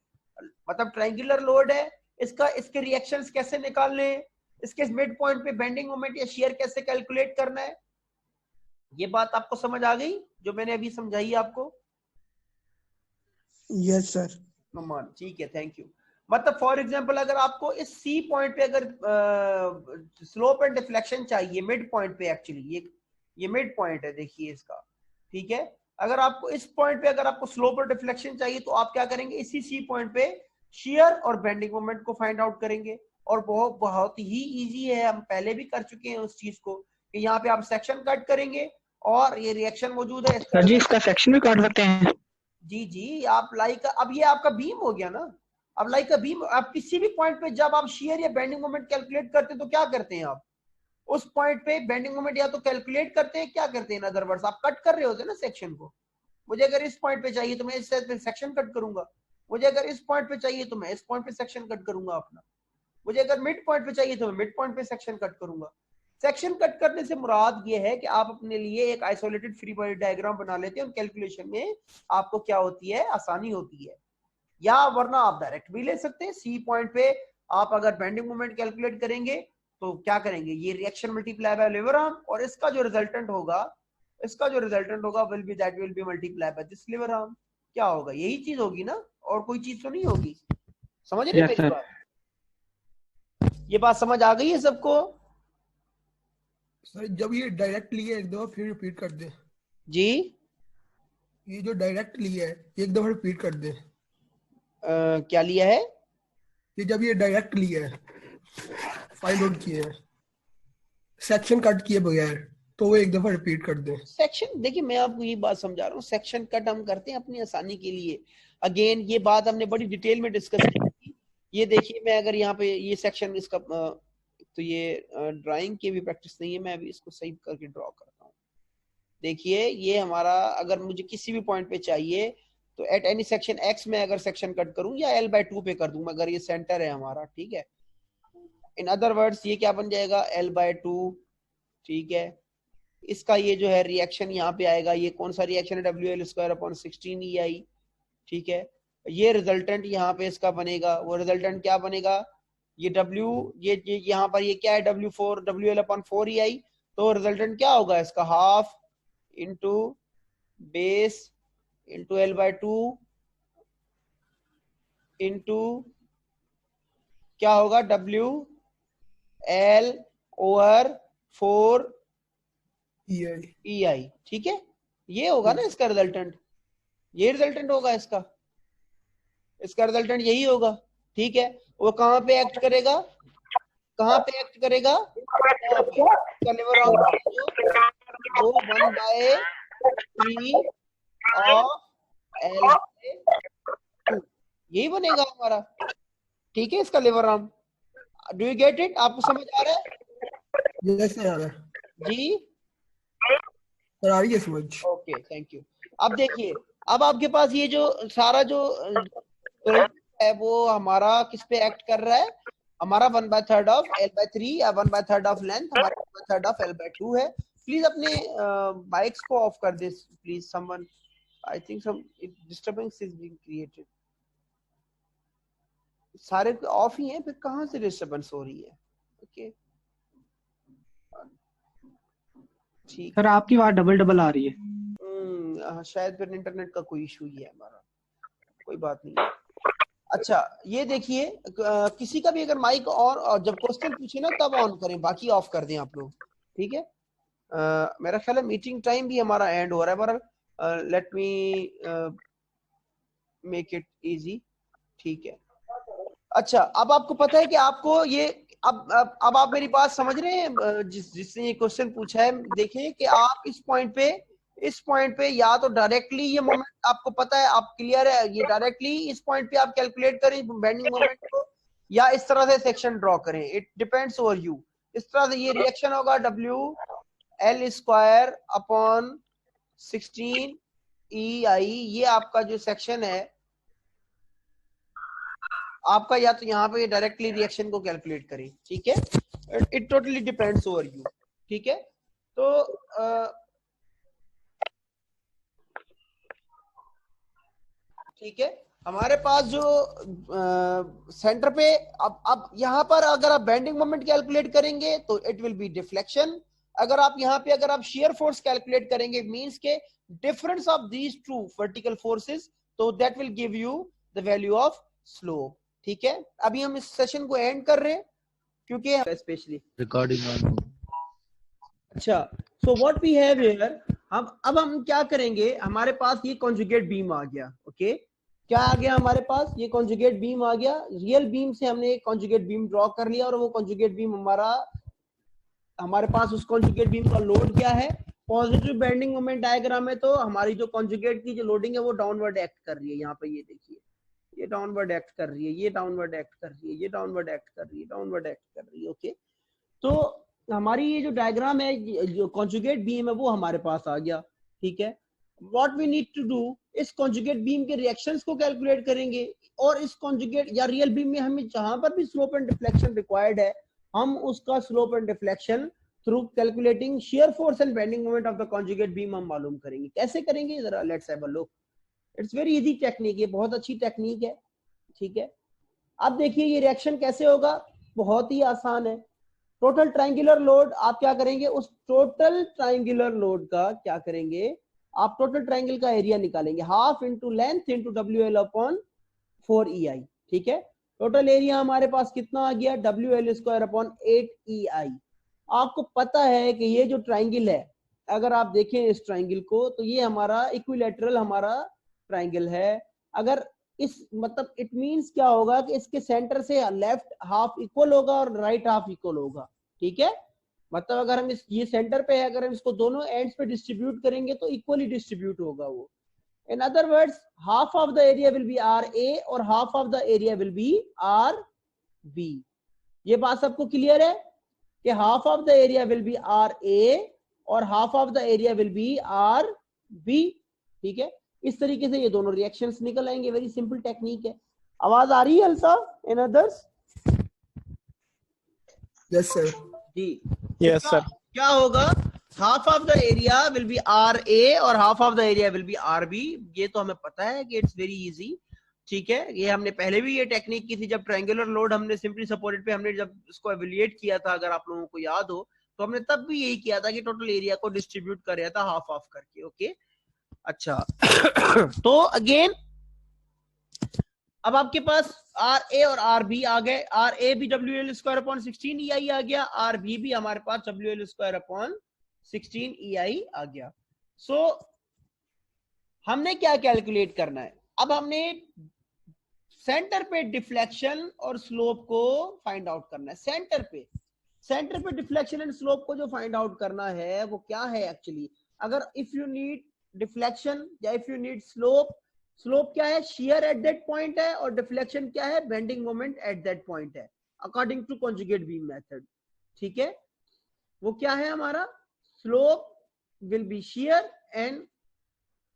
मतलब ट्रायंगुलर लोड है, इसके रिएक्शंस कैसे निकालने हैं, इसके मिड पॉइंट पे बेंडिंग मोमेंट या शियर कैसे कैलकुलेट करना है, ये बात आपको समझ आ गई जो मैंने अभी समझाई आपको? Yes sir. नमान, ठीक है, थैंक यू। मतलब फॉर एग्जांपल अगर आपको इस C पॉइंट पे अगर स्लोप एंड डिफ्लेक्शन चाहिए मिड पॉइंट पे, एक्चुअली ये मिड पॉइंट है, देखिए इसका, ठीक है। अगर आपको इस पॉइंट पे अगर आपको स्लोप और डिफ्लेक्शन चाहिए तो आप क्या करेंगे? इसी C पॉइंट पे शियर और बेंडिंग मोमेंट को फाइंड आउट करेंगे। और बहुत ही इजी है, हम पहले भी कर चुके हैं उस चीज को, कि यहाँ पे आप सेक्शन कट करेंगे और ये रिएक्शन मौजूद है। सर जी इसका सेक्शन भी काट सकते हैं? जी जी, आप लाइक, अब ये आपका बीम हो गया ना। अब लाइक का बीम, आप किसी भी पॉइंट पे जब आप शियर या बेंडिंग मोमेंट कैलकुलेट करते हैं तो क्या करते हैं? आप उस पॉइंट पे बेंडिंग मोमेंट या तो कैलकुलेट करते हैं, क्या करते हैं? इन अदर वर्ड्स आप कट कर रहे होते हैं ना सेक्शन को। मुझे अगर इस पॉइंट पे चाहिए तो मैं इस पे सेक्शन कट करूंगा, मुझे अगर इस पॉइंट पे चाहिए तो मैं इस पॉइंट पे सेक्शन कट करूंगा अपना, मुझे अगर मिड पॉइंट पे चाहिए तो मैं मिड पॉइंट पे सेक्शन कट करूंगा। सेक्शन कट करने से मुराद ये है कि आप अपने लिए एक आइसोलेटेड फ्री बॉडी डायग्राम बना लेते हैं और कैलकुलेशन में आपको क्या होती है? आसानी होती है। या वरना आप डायरेक्ट भी ले सकते हैं। C पॉइंट पे आप अगर बेंडिंग मोमेंट कैलकुलेट करेंगे तो क्या करेंगे? ये reaction multiply by lever arm और इसका जो रिजल्टेंट होगा will be multiply by this lever arm. क्या होगा? यही चीज होगी ना, और कोई चीज तो नहीं होगी। समझ रहे मेरी बात? ये बात समझ आ गई है सबको? सर जब ये डायरेक्ट लिया एक दफा फिर रिपीट कर दे जी, ये जो डायरेक्ट लिया है एक दफा रिपीट कर दे। क्या लिया है? ये जब ये डायरेक्ट लिया है, फाइल आउट किया है, सेक्शन कट किए बगैर, तो वो एक दफा रिपीट कर दे। सेक्शन, देखिए मैं आपको ये बात समझा रहा हूँ, सेक्शन कट हम करते हैं अपनी आसानी के लिए। अगेन ये बात हमने बड़ी डिटेल में डिस्कस की थी। ये देखिए, मैं अगर यहाँ पे ये सेक्शन इसका तो ये ड्राइंग की भी प्रैक्टिस नहीं है, मैं अभी इसको सही करके ड्रॉ करता हूँ। देखिए ये हमारा, अगर मुझे किसी भी पॉइंट पे चाहिए तो एट एनी सेक्शन एक्स में अगर सेक्शन कट करूं या l/2 पे कर दूं, अगर ये सेंटर है हमारा, ठीक है। इन अदर वर्ड्स ये क्या बन जाएगा, l/2, ठीक है। इसका ये जो है रिएक्शन यहाँ पे आएगा, ये कौन सा रिएक्शन है, WL²/16EI, ठीक है। ये रिजल्टेंट यहाँ पे इसका बनेगा, वो रिजल्टेंट क्या बनेगा, ये W, ये यहाँ पर ये क्या है, WL/4EI, तो रिजल्टेंट क्या होगा इसका, half into base into l/2 into क्या होगा, WL/4EI, ठीक है। ये होगा ना इसका रिजल्टेंट, ये रिजल्टेंट होगा इसका रिजल्टेंट यही होगा, ठीक है। वो कहाँ पे एक्ट करेगा, कहाँ पे एक्ट करेगा, वो 1/3 ऑफ l/2 यही बनेगा हमारा, ठीक है, इसका lever arm. Do you get it, आपको समझ आ रहा है? यस आ रहा है जी सर, आ रही है समझ। Okay, thank you. अब देखिए, अब आपके पास ये जो सारा जो है वो हमारा किस पे एक्ट कर रहा है, हमारा 1/3 ऑफ l/3 या 1/3 ऑफ लेंथ हमारा 1/3 ऑफ l/2 है। प्लीज अपने बाइक्स को ऑफ कर दे please, someone, I think some disturbance is being created. सारे ऑफ ही हैं, फिर कहाँ से डिस्टर्बेंस हो रही है? ओके ठीक सर आपकी आवाज डबल डबल आ रही है। शायद फिर इंटरनेट का कोई इशू ही है हमारा, कोई बात नहीं। अच्छा ये देखिए, किसी का भी अगर माइक और जब क्वेश्चन पूछे ना तब ऑन करें, बाकी ऑफ कर दें आप लोग, ठीक है। मेरा ख्याल है मीटिंग टाइम भी हमारा एंड हो रहा है, पर let me make it easy, ठीक है। अच्छा अब आपको पता है कि आपको ये अब आप मेरी बात समझ रहे हैं, जिसने ये क्वेश्चन पूछा है। देखिए कि आप इस पॉइंट पे या तो डायरेक्टली ये मोमेंट आपको पता है, आप क्लियर है, ये डायरेक्टली इस पॉइंट पे आप कैलकुलेट करें बेंडिंग मोमेंट को, या इस तरह से सेक्शन ड्रॉ करें, इट डिपेंड्स ओवर यू। इस तरह से ये रिएक्शन होगा WL²/16EI, ये आपका जो सेक्शन है आपका, या तो यहाँ पे डायरेक्टली रिएक्शन को कैलकुलेट करें, ठीक है। It totally depends over you, ठीक है। तो ठीक है, हमारे पास जो सेंटर पे अब यहाँ पर अगर आप बेंडिंग मोमेंट कैलकुलेट करेंगे तो इट विल बी डिफ्लेक्शन। अगर आप यहाँ पे अगर आप शेयर फोर्स कैलकुलेट करेंगे, मींस के difference of these two vertical forces, तो that will give you the value of slope, ठीक है। अभी हम इस सेशन को एंड कर रहे हैं क्योंकि स्पेशली रिकॉर्डिंग। अच्छा, so what we have here, अब हम क्या करेंगे, हमारे पास ये कॉन्जुगेट बीम आ गया, ओके। क्या आ गया हमारे पास, ये कॉन्जुगेट बीम आ गया। रियल बीम से हमने एक कॉन्जुगेट बीम ड्रॉ कर लिया, और वो कॉन्जुगेट बीम हमारे पास उस कॉन्जुगेट बीम का लोड क्या है, पॉजिटिव बेंडिंग मोमेंट डायग्राम है, तो हमारी जो कॉन्जुगेट की जो लोडिंग है वो डाउनवर्ड एक्ट कर रही है। यहाँ पे ये देखिए, ये डाउनवर्ड एक्ट कर रही है, ये डाउनवर्ड एक्ट कर रही है, ये डाउनवर्ड एक्ट कर रही है, डाउनवर्ड एक्ट कर रही है, ओके। तो हमारी ये जो डायग्राम है, जो कॉन्जुगेट बीम है वो हमारे पास आ गया, ठीक है। What we need to do, इस कॉन्जुगेट बीम के रिएक्शंस को कैलकुलेट करेंगे, और इस कॉन्जुगेट या रियल बीम में हमें जहां पर भी स्लोप एंड डिफ्लेक्शन रिक्वायर्ड है, हम उसका slope and deflection through calculating shear force and bending moment of the conjugate beam हम मालूम करेंगे। कैसे करेंगे, जरा let's have a look. It's very easy technique, ये बहुत अच्छी टेक्निक है, ठीक है। अब देखिए ये रिएक्शन कैसे होगा, बहुत ही आसान है। टोटल ट्रायंगुलर लोड आप क्या करेंगे, उस टोटल ट्रायंगुलर लोड का क्या करेंगे, आप टोटल ट्रायंगल का एरिया निकालेंगे, half into length into WL/4EI, ठीक है। टोटल एरिया हमारे पास कितना आ गया, WL²/8EI। आपको पता है कि ये जो ट्रायंगल है, अगर आप देखें इस ट्रायंगल को, तो ये हमारा इक्विलैटरल हमारा ट्रायंगल है। अगर इस मतलब इट मींस क्या होगा कि इसके सेंटर से लेफ्ट हाफ इक्वल होगा और राइट हाफ इक्वल होगा, ठीक है। मतलब अगर हम ये सेंटर पे है, अगर हम इसको दोनों एंड्स पे डिस्ट्रीब्यूट करेंगे तो इक्वली डिस्ट्रीब्यूट होगा वो। In other words, half of the area will be RA और half of the area will be RB। ये बात सबको क्लियर है? कि half of the area will be R A और half of the area will be R B. ठीक है, इस तरीके से ये दोनों रिएक्शंस निकल आएंगे। वेरी सिंपल टेक्निक है। आवाज आ रही है Altaf in others? Yes sir. जी यस सर। क्या होगा, half of the area will be R A और half of the area will be R B. ये तो हमें पता है कि इट्स वेरी इजी। ठीक है, ये हमने पहले भी ये टेक्निक की थी जब ट्रायंगुलर लोड हमने सिंपली सपोर्टेड पे हमने जब इसको एवेल्युएट किया था, अगर आप लोगों को याद हो तो हमने तब भी यही किया था कि टोटल एरिया को डिस्ट्रीब्यूट कर रहा था हाफ ऑफ करके। ओके, अच्छा तो अगेन अब आपके पास आर ए और आर बी आ गए। आर ए भी डब्ल्यू एल स्क्वायर अपॉन 16 ई आई आ गया, आर बी भी हमारे पास डब्ल्यू एल स्क्वायर अपॉन 16 ई आई आ गया। सो हमने क्या कैलकुलेट करना है, अब हमने सेंटर पे डिफ्लेक्शन और स्लोप को फाइंड आउट करना है। सेंटर पे डिफ्लेक्शन एंड स्लोप को जो फाइंड आउट करना है वो क्या है एक्चुअली, अगर इफ यू नीड डिफ्लेक्शन या if you need slope, slope क्या है, शियर एट दैट पॉइंट है, और डिफ्लेक्शन क्या है, bending moment at that point है according to conjugate beam method. ठीक है, वो क्या है हमारा, slope will be shear and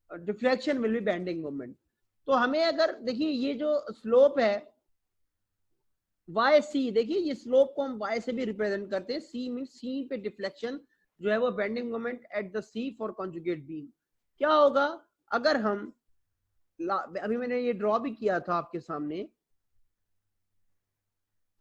deflection will be bending moment. तो हमें अगर देखिए ये जो स्लोप है वाई सी, देखिए ये स्लोप को हम वाई से भी रिप्रेजेंट करते हैं। सी मीन सी पे डिफ्लेक्शन जो है वो bending moment at the C for conjugate beam. क्या होगा अगर हम अभी मैंने ये ड्रॉ भी किया था आपके सामने,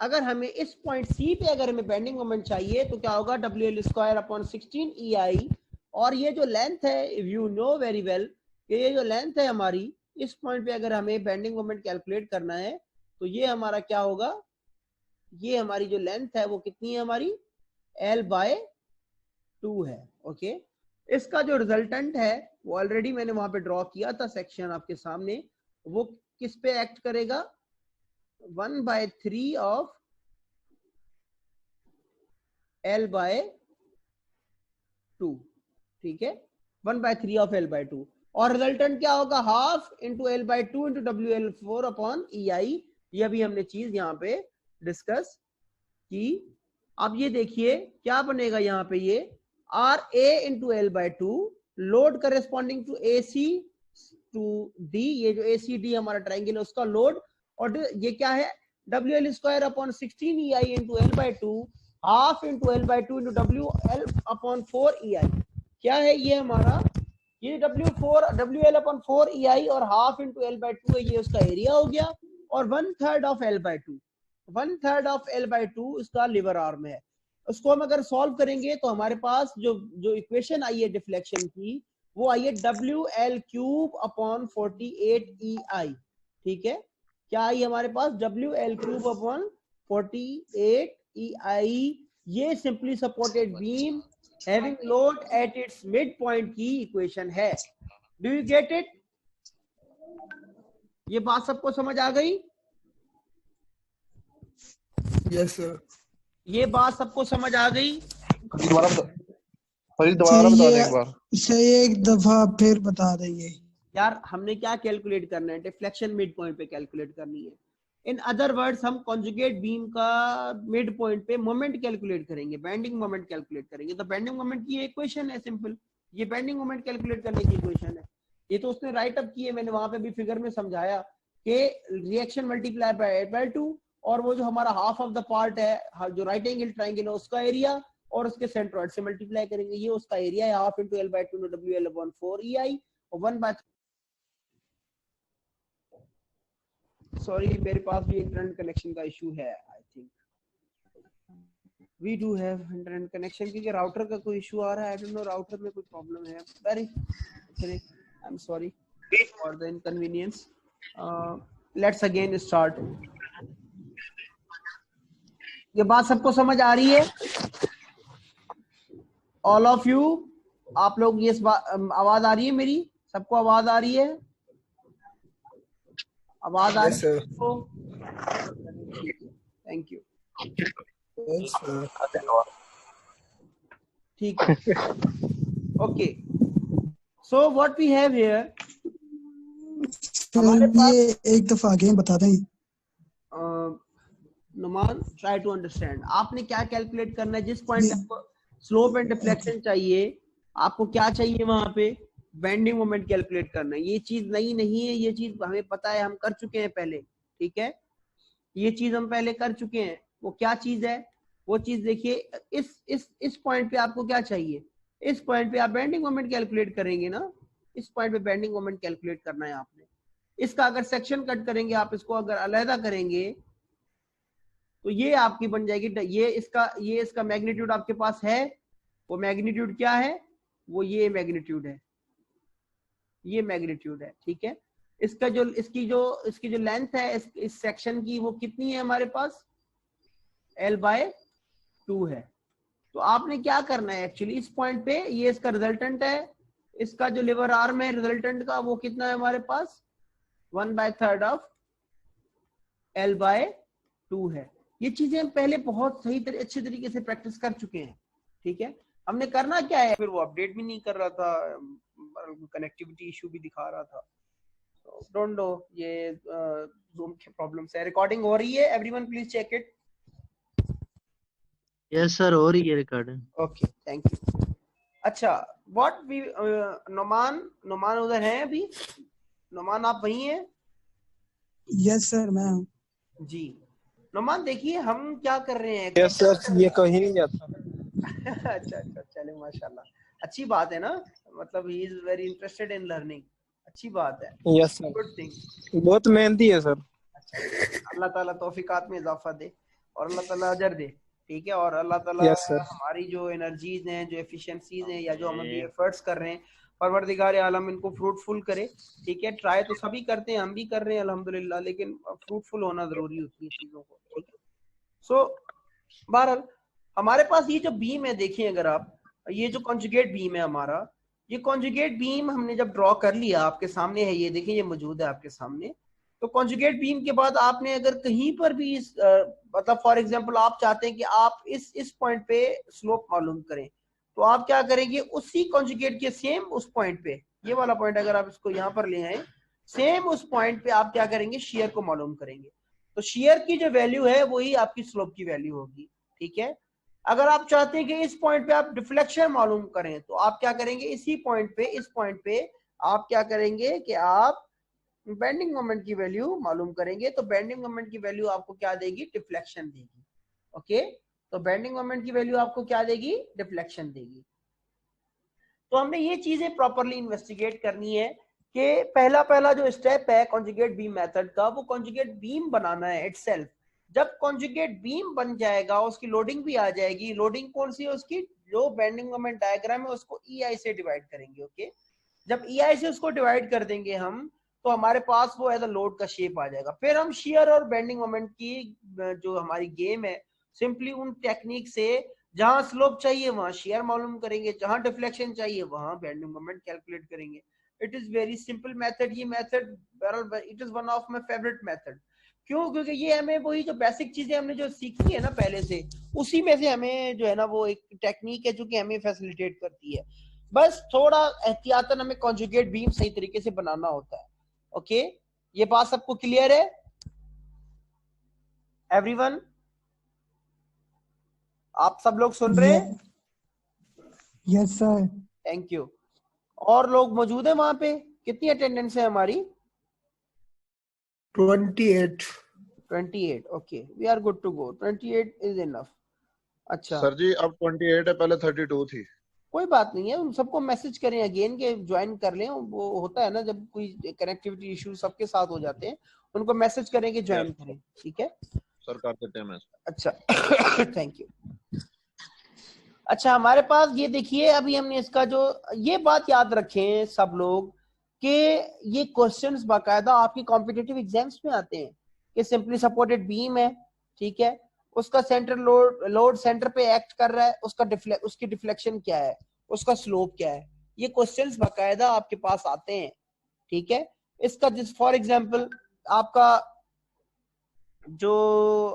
अगर हमें इस पॉइंट सी पे अगर हमें बेंडिंग मोमेंट चाहिए तो क्या होगा, डब्ल्यू एल स्क्वायर अपॉन 16 ई आई, और ये जो लेंथ है if you know very well कि ये जो लेंथ है हमारी, इस पॉइंट पे अगर हमें बेंडिंग मोमेंट कैलकुलेट करना है तो ये हमारा क्या होगा, ये हमारी जो लेंथ है वो कितनी है हमारी, L/2 है। ओके, इसका जो रिजल्टेंट है वो ऑलरेडी मैंने वहां पे ड्रॉ किया था सेक्शन आपके सामने, वो किस पे एक्ट करेगा, 1/3 ऑफ L/2। ठीक है, 1/3 ऑफ L/2, और रिजल्टेंट क्या होगा, half into L/2 into WL4 upon EI। ये भी हमने चीज यहाँ पे डिस्कस की। अब ये देखिए क्या बनेगा यहाँ पे, ये RA into L/2 load corresponding to AC to D, ये जो ACD हमारा ट्राइंगल है उसका लोड, और ये क्या है, WL square upon 16 EI into L/2 half into L/2 into WL upon 4 EI। क्या है ये हमारा, ये WL अपॉन 4 EI और हाफ इंटू L/2 है, ये उसका एरिया हो गया, और 1/3 ऑफ L/2, 1/3 ऑफ L/2 इसका लिवर आर्म है। उसको हम अगर सॉल्व करेंगे तो हमारे पास जो इक्वेशन आई है डिफ्लेक्शन की वो आई है WL³ अपॉन 48 EI। ठीक है, क्या आई हमारे पास, WL³ अपॉन 48 EI। ये simply supported beam having load at its mid point की इक्वेशन है। Do you get it? ये बात सबको समझ आ गई? Yes sir. ये बात सबको समझ आ गई? दोबारा बता दें एक बार। सही, एक दफा फिर बता देंगे यार। हमने क्या कैलकुलेट करना है, डिफ्लेक्शन मिड पॉइंट पे कैलकुलेट करनी है। इन अदर वर्ड्स हम कॉन्जुगेट बीम का मिड पॉइंट पे मोमेंट कैलकुलेट करेंगे, बेंडिंग मोमेंट कैलकुलेट करेंगे। तो बेंडिंग मोमेंट की इक्वेशन है सिंपल, ये बेंडिंग मोमेंट कैलकुलेट करने की इक्वेशन है। ये तो उसने राइट अप की है, मैंने वहां पे भी फिगर में समझाया कि रिएक्शन मल्टीप्लाई बाय 8/2, और वो जो हमारा हाफ ऑफ द पार्ट है जो राइट एंगल ट्राइंगल है उसका एरिया, और उसके सेंट्रोइड से मल्टीप्लाई करेंगे, ये उसका एरिया है, half into L/2 WL/4 EI, और 1/, सॉरी मेरे पास भी इंटरनेट कनेक्शन का इशू है। I think we do have internet connection, क्योंकि राउटर का कोई इशू आ रहा है। आई डोंट नो राउटर में कोई प्रॉब्लम है। Very I am sorry for the inconvenience. Let's again start. ये बात सबको समझ आ रही है? ऑल ऑफ यू, आप लोग ये आवाज आ रही है मेरी? सबको आवाज आ रही है? आवाज आ रही है सबको? Thank you. ठीक है, okay. So what we have here, हमारे पास ये एक दफा अगेन बता दें। नुमान ट्राई टू अंडरस्टैंड, आपने क्या कैलकुलेट करना है जिस पॉइंट आपको स्लोप एंड डिफ्लेक्शन चाहिए, आपको क्या चाहिए वहां पे, बेंडिंग मोमेंट कैलकुलेट करना है। ये चीज नई नहीं है, ये चीज हमें पता है, हम कर चुके हैं पहले, ठीक है, ये चीज हम पहले कर चुके हैं। वो क्या चीज है, वो चीज देखिए, इस पॉइंट पे आपको क्या चाहिए, इस पॉइंट पे आप बेंडिंग मोमेंट कैलकुलेट करेंगे ना, इस पॉइंट पे बेंडिंग मोमेंट कैलकुलेट करना है आपने। इसका अगर सेक्शन कट करेंगे आप, इसको अगर अलहदा करेंगे तो ये आपकी बन जाएगी, ये इसका मैग्नीट्यूड आपके पास है, वो मैग्नीट्यूड क्या है, वो ये मैग्नीट्यूड है, ये मैग्नीट्यूड है, ठीक है। इसकी जो लेंथ है इस सेक्शन की, वो कितनी है हमारे पास, L/2 है। तो आपने क्या करना है एक्चुअली, इस पॉइंट पे ये इसका रिजल्टेंट है, इसका जो लिवर आर्म है रिजल्टेंट का, वो कितना है हमारे पास, 1/3 ऑफ L/2 है। ये चीजें हम पहले बहुत अच्छे तरीके से प्रैक्टिस कर चुके हैं, ठीक है। हमने करना क्या है, फिर वो अपडेट भी नहीं कर रहा था, कनेक्टिविटी इशू भी दिखा रहा था, डोंट नो, ये जूम के प्रॉब्लम्स है। रिकॉर्डिंग हो रही है, everyone please check it. Yes sir, हो रही है रिकॉर्डिंग। Okay, thank you. अच्छा, व्हाट वी नुमान उधर है अभी, नुमान आप वहीं हैं? यस सर, मैं हूँ जी नुमान, देखिए हम क्या कर रहे हैं। यस सर, ये कहीं नहीं जाता। अच्छा, चले माशाल्लाह, अच्छी बात है ना, मतलब he is very interested in learning, अच्छी बात है। यस सर, गुड थिंग, बहुत मेहनती है सर। अच्छा, अल्लाह ताला तौफीकात में इजाफा दे और अल्लाह ताला अजर दे, ठीक है। और अल्लाह ताला यस सर, हमारी जो एनर्जीज हैं, जो एफिशिएंसीज हैं, या जो हम अभी एफर्ट्स कर रहे हैं, परवरदिगार आलम इनको फ्रूटफुल करे, ठीक है। ट्राई तो सभी करते हैं, हम भी कर रहे हैं अल्हम्दुलिल्लाह, लेकिन फ्रूटफुल होना जरूरी होती है चीजों को, ठीक है। सो बहरहाल हमारे पास ये जो बीम है, देखिए अगर आप, ये जो कॉन्जुगेट बीम है हमारा, ये कॉन्जुगेट बीम हमने जब ड्रॉ कर लिया, आपके सामने है, ये देखिए, ये मौजूद है आपके सामने। तो कॉन्जुगेट बीम के बाद आपने अगर कहीं पर भी मतलब फॉर एग्जांपल आप चाहते हैं कि आप इस पॉइंट पे स्लोप मालूम करें, तो आप क्या करेंगे, उसी कॉन्जुगेट के सेम उस पॉइंट पे, ये वाला पॉइंट अगर आप इसको यहाँ पर ले आए, सेम उस पॉइंट पे आप क्या करेंगे, शेयर को मालूम करेंगे। तो शेयर की जो वैल्यू है वही आपकी स्लोप की वैल्यू होगी, ठीक है। अगर आप चाहते हैं कि इस पॉइंट पे आप डिफ्लेक्शन मालूम करें, तो आप क्या करेंगे, इसी पॉइंट पे, इस पॉइंट पे आप क्या करेंगे कि आप बेंडिंग मोमेंट की वैल्यू मालूम करेंगे। तो बेंडिंग मोमेंट की वैल्यू आपको क्या देगी, डिफ्लेक्शन देगी, ओके। तो बेंडिंग मोमेंट की वैल्यू आपको क्या देगी, डिफ्लेक्शन देगी। तो हमने ये चीजें प्रॉपरली इन्वेस्टिगेट करनी है कि पहला जो स्टेप है कॉन्जुगेट बीम मेथड का, वो कॉन्जुगेट बीम बनाना है इटसेल्फ। जब कॉन्जुगेट बीम बन जाएगा, उसकी लोडिंग भी आ जाएगी। लोडिंग कौन सी है उसकी, जो बेंडिंग मोमेंट डायग्राम है उसको EI से डिवाइड करेंगे, ओके। जब EI से उसको डिवाइड कर देंगे हम, तो हमारे पास वो एज अ लोड का शेप आ जाएगा। फिर हम शेयर और बेंडिंग मोमेंट की जो हमारी गेम है, सिंपली उन टेक्निक से जहां स्लोप चाहिए वहां शेयर मालूम करेंगे, जहां डिफ्लेक्शन चाहिए वहां बेंडिंग मोमेंट कैलकुलेट करेंगे। It is very simple method. ये method it is one of my favourite method. क्यों? क्योंकि ये हमें वही जो बेसिक चीजें हमने जो सीखी है ना पहले से, उसी में से हमें जो है ना वो एक टेक्निक है जो कि हमें फैसिलिटेट करती है। बस थोड़ा एहतियातन हमें कॉन्जुगेट बीम सही तरीके से बनाना होता है, ओके। ये बात सबको क्लियर है एवरीवन? आप सब लोग सुन रहे हैं? Yes sir. Thank you. और लोग मौजूद हैं वहां पे? कितनी अटेंडेंस है हमारी? 28। Okay, we are good to go. 28 is enough. अच्छा सर जी, अब 28 है, पहले 32 थी। कोई बात नहीं है, उन सबको मैसेज करें अगेन के ज्वाइन कर लें। वो होता है ना जब कोई कनेक्टिविटी इशू सबके साथ हो जाते हैं, उनको मैसेज करें कि ज्वाइन करें, ठीक है सर कर देते हैं मैसेज। अच्छा थैंक यू। अच्छा, हमारे पास ये देखिए, अभी हमने इसका जो, ये बात याद रखें सब लोग कि ये क्वेश्चंस बाकायदा आपकी कॉम्पिटिटिव एग्जाम्स में आते हैं कि सिंपली सपोर्टेड बीम है, ठीक है, उसका सेंटर लोड सेंटर पे एक्ट कर रहा है, उसकी डिफ्लेक्शन क्या है, उसका स्लोप क्या है। ये क्वेश्चंस बाकायदा आपके पास आते हैं, ठीक है। इसका जिस फॉर एग्जांपल आपका जो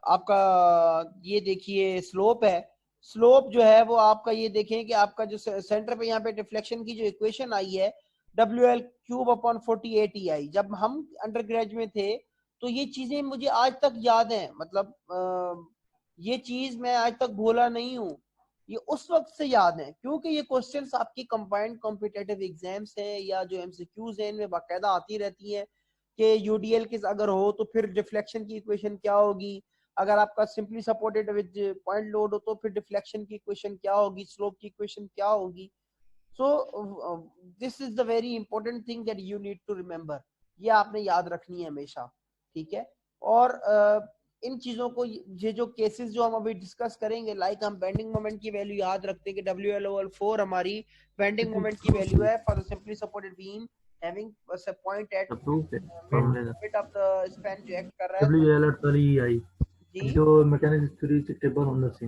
आपका ये देखिए स्लोप है, स्लोप जो है वो आपका ये देखें कि आपका जो सेंटर पे यहाँ पे डिफ्लेक्शन की जो इक्वेशन आई है WL³/48 EI। जब हम अंडर ग्रेजुएट में थे तो ये चीजें मुझे आज तक याद हैं, मतलब ये चीज मैं आज तक भूला नहीं हूँ, ये उस वक्त से याद है, क्योंकि ये क्वेश्चंस आपकी कंबाइंड कॉम्पिटिटिव एग्जाम्स हैं या जो एमसीक्यूज हैं इनमें बाकायदा आती रहती हैं कि यूडीएल किस अगर हो तो फिर डिफ्लेक्शन की इक्वेशन क्या होगी, अगर आपका simply supported with point load हो तो फिर डिफ्लेक्शन की इक्वेशन क्या होगी, स्लोप की इक्वेशन क्या होगी। So this is the very important thing that you need to remember, ये आपने याद रखनी है हमेशा, ठीक है। और इन चीजों को, ये जो केसेस जो हम अभी डिस्कस करेंगे, लाइक हम बेंडिंग मोमेंट की वैल्यू याद रखते हैं कि WL/4 हमारी बेंडिंग मोमेंट की वैल्यू है for the simply supported beam having a point at mid of the span जो एक्ट कर रहा है। WL/3 जी जो मैकेनिक्स थ्योरी से टेबल होना सी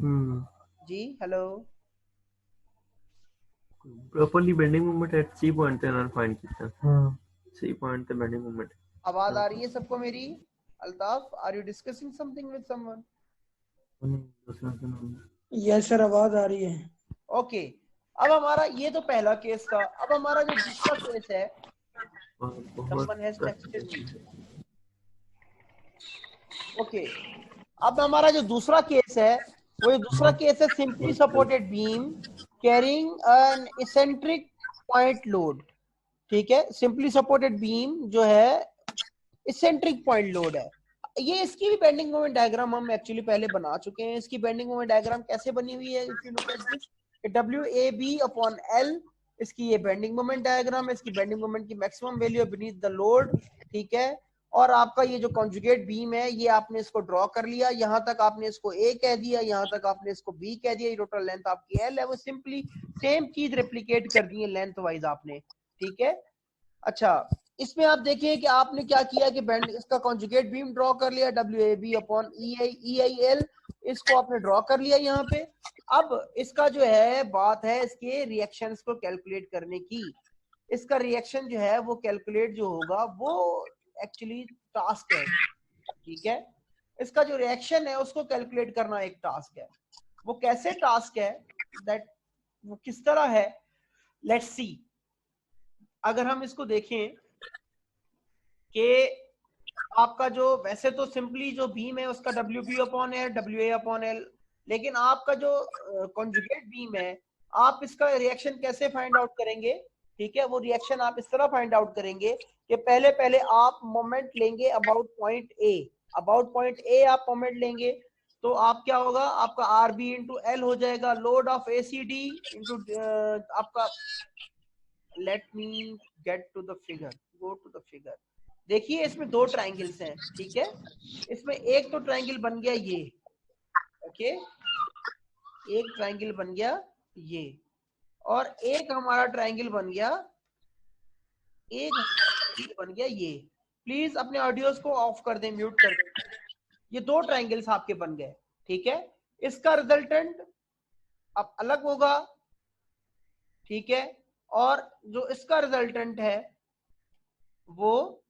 जी hello properly bending moment at C point पे फाइंड किया। हां सी पॉइंट पे बेंडिंग मोमेंट। आवाज आ रही है सबको मेरी? Altaf, are you discussing something with someone? Yes sir, आवाज आ रही है। ओके, अब हमारा ये तो पहला केस था। अब हमारा जो दूसरा केस है, someone has texted me. Okay, अब हमारा जो दूसरा केस है, वो दूसरा केस है simply supported beam carrying an eccentric point load, ठीक है। सिंपली सपोर्टेड बीम जो है इसेंट्रिक पॉइंट लोड है। ये इसकी भी बेंडिंग मोमेंट डायग्राम हम एक्चुअली पहले बना चुके हैं। इसकी बेंडिंग मोमेंट डायग्राम कैसे बनी हुई है, if you look at this, WAB/L, इसकी ये बेंडिंग मोमेंट डायग्राम है। इसकी बेंडिंग मोमेंट की maximum value beneath the load, ठीक है। और आपका ये जो कॉन्जुगेट बीम है, ये आपने इसको ड्रॉ कर लिया, यहाँ तक आपने इसको A कह दिया, यहाँ तक आपने इसको B कह दिया, ये टोटल लेंथ आपकी L है। वो सिंपली सेम चीज रेप्लिकेट कर दी है लेंथ वाइज आपने, ठीक है। अच्छा, इसमें आप देखिए कि आपने क्या किया कि बैंड इसका कॉन्जुगेट बीम ड्रॉ कर लिया, WAB/EIL, इसको आपने ड्रॉ कर लिया यहाँ पे। अब इसका जो है बात है इसके रिएक्शंस को कैलकुलेट करने की। इसका रिएक्शन जो है वो कैलकुलेट जो होगा वो एक्चुअली टास्क है, ठीक है। इसका जो रिएक्शन है उसको कैलकुलेट करना एक टास्क है। वो कैसे टास्क है, दैट वो किस तरह है, लेट्स सी। अगर हम इसको देखें कि आपका जो वैसे तो सिंपली जो बीम है उसका WB/L, WA/L, लेकिन आपका जो कॉन्जुगेट बीम है, आप इसका रिएक्शन कैसे फाइंड आउट करेंगे, ठीक है। वो रिएक्शन आप इस तरह फाइंड आउट करेंगे कि पहले आप मोमेंट लेंगे अबाउट पॉइंट ए, आप मोमेंट लेंगे तो आप क्या होगा, आपका RB/L हो जाएगा, लोड ऑफ ACD इंटू आपका, let me get to the figure, go to the figure. देखिए इसमें दो ट्रायंगल्स हैं, ठीक है। इसमें एक तो ट्रायंगल बन गया ये, ओके, एक ट्रायंगल बन गया ये, और एक हमारा ट्रायंगल बन गया, एक बन गया ये। प्लीज अपने ऑडियोज को ऑफ कर दें, म्यूट कर दें। ये दो ट्रायंगल्स आपके बन गए, ठीक है। इसका रिजल्टेंट अब अलग होगा, ठीक है, और जो इसका रिजल्टेंट है वो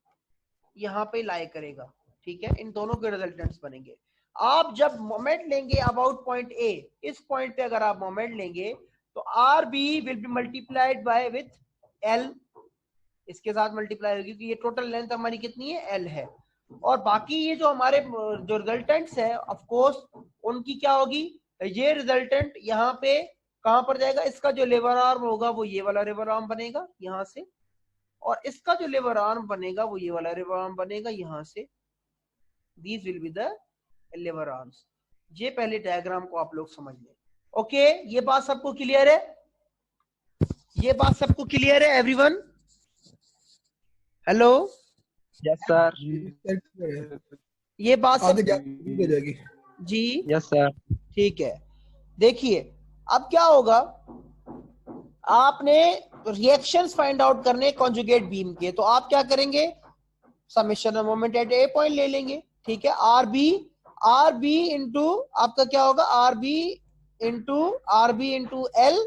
यहाँ पे लाई करेगा, ठीक है। इन दोनों के रिजल्टेंट्स बनेंगे। आप जब मोमेंट लेंगे अबाउट पॉइंट ए, इस पॉइंट पे अगर आप मोमेंट लेंगे तो RB will be multiplied by with L, इसके साथ मल्टीप्लाई होगी क्योंकि ये टोटल लेंथ हमारी कितनी है, L है। और बाकी ये जो हमारे जो रिजल्टेंट्स है ऑफ कोर्स उनकी क्या होगी, ये रिजल्टेंट यहाँ पे कहां पर जाएगा, इसका जो लेवर आर्म होगा वो ये वाला लेवर आर्म बनेगा यहाँ से, और इसका जो लेवर आर्म बनेगा वो ये वाला लेवर आर्म बनेगा यहाँ से। These will be the lever arms. ये पहले डायग्राम को आप लोग समझ लें, ओके। ये बात सबको क्लियर है? ये बात सबको क्लियर है एवरीवन? Hello, yes sir. ये बात आगे सब हो जाएगी जी, यस सर। ठीक है। देखिए अब क्या होगा, आपने रिएक्शंस फाइंड आउट करने कॉन्जुगेट बीम के, तो आप क्या करेंगे, summation of moment at A point ले लेंगे, ठीक है। RB इंटू आपका क्या होगा, RB इंटू L,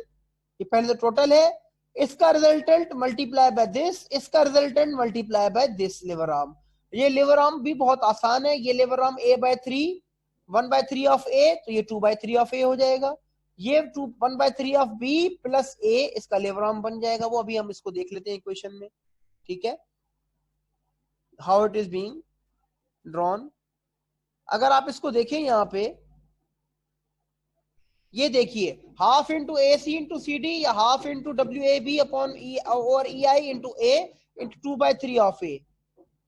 ये पहले तो टोटल है, इसका रिजल्टेंट मल्टीप्लाई बाय दिस, इसका resultant multiply by this lever arm. ये लेवर आर्म भी बहुत आसान है, ये lever arm A/3, 1/3 of A, तो ये 2/3 ऑफ A हो जाएगा। ये 1/3 ऑफ B प्लस A, इसका लेवर आर्म बन जाएगा। वो अभी हम इसको देख लेते हैं इक्वेशन में, ठीक है, how it is being. Drawn. अगर आप इसको देखें यहाँ पे, ये देखिए half into A C into C D या half into W A B upon E और E I into A into 2/3 of A,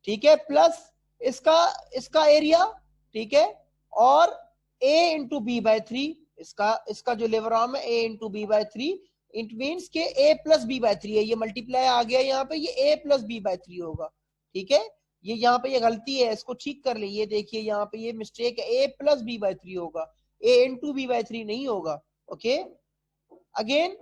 ठीक है, प्लस इसका एरिया, ठीक है, और a इंटू बी बाई 3, इसका जो लेवर आर्म है a into B by 3, it means के a प्लस बी बाई 3 है, ये मल्टीप्लाई आ गया यहाँ पे, ये a प्लस बी बाई 3 होगा, ठीक है। ये यहाँ पे ये गलती है, इसको ठीक कर ले, ये देखिए यहाँ पे ये मिस्टेक है, a प्लस बी बाई 3 होगा, a इंटू बी बाई 3 नहीं होगा, ओके। अगेन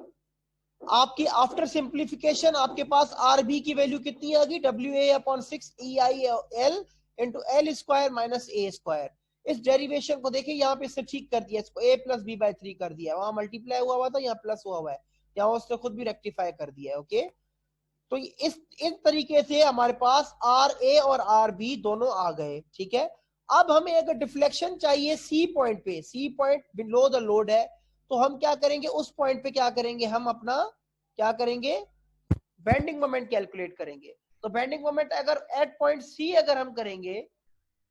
आपकी आफ्टर सिंप्लीफिकेशन आपके पास आर बी की वैल्यू कितनी आ गई, W A upon 6 E I L into L square minus A square. इस डेरिवेशन को देखिए यहाँ पे इससे ठीक कर दिया, इसको a प्लस बी बाई 3 कर दिया, वहां मल्टीप्लाई हुआ था, यहाँ प्लस हुआ है, यहाँ उसने खुद भी रेक्टिफाई कर दिया है, ओके। तो इस तरीके से हमारे पास आर ए और आर बी दोनों आ गए, ठीक है। अब हमें अगर डिफ्लेक्शन चाहिए सी पॉइंट पे, C point below the load है, तो हम क्या करेंगे, उस पॉइंट पे क्या करेंगे, हम अपना क्या करेंगे, बेंडिंग मोमेंट कैलकुलेट करेंगे। तो बेंडिंग मोमेंट अगर एट पॉइंट सी अगर हम करेंगे,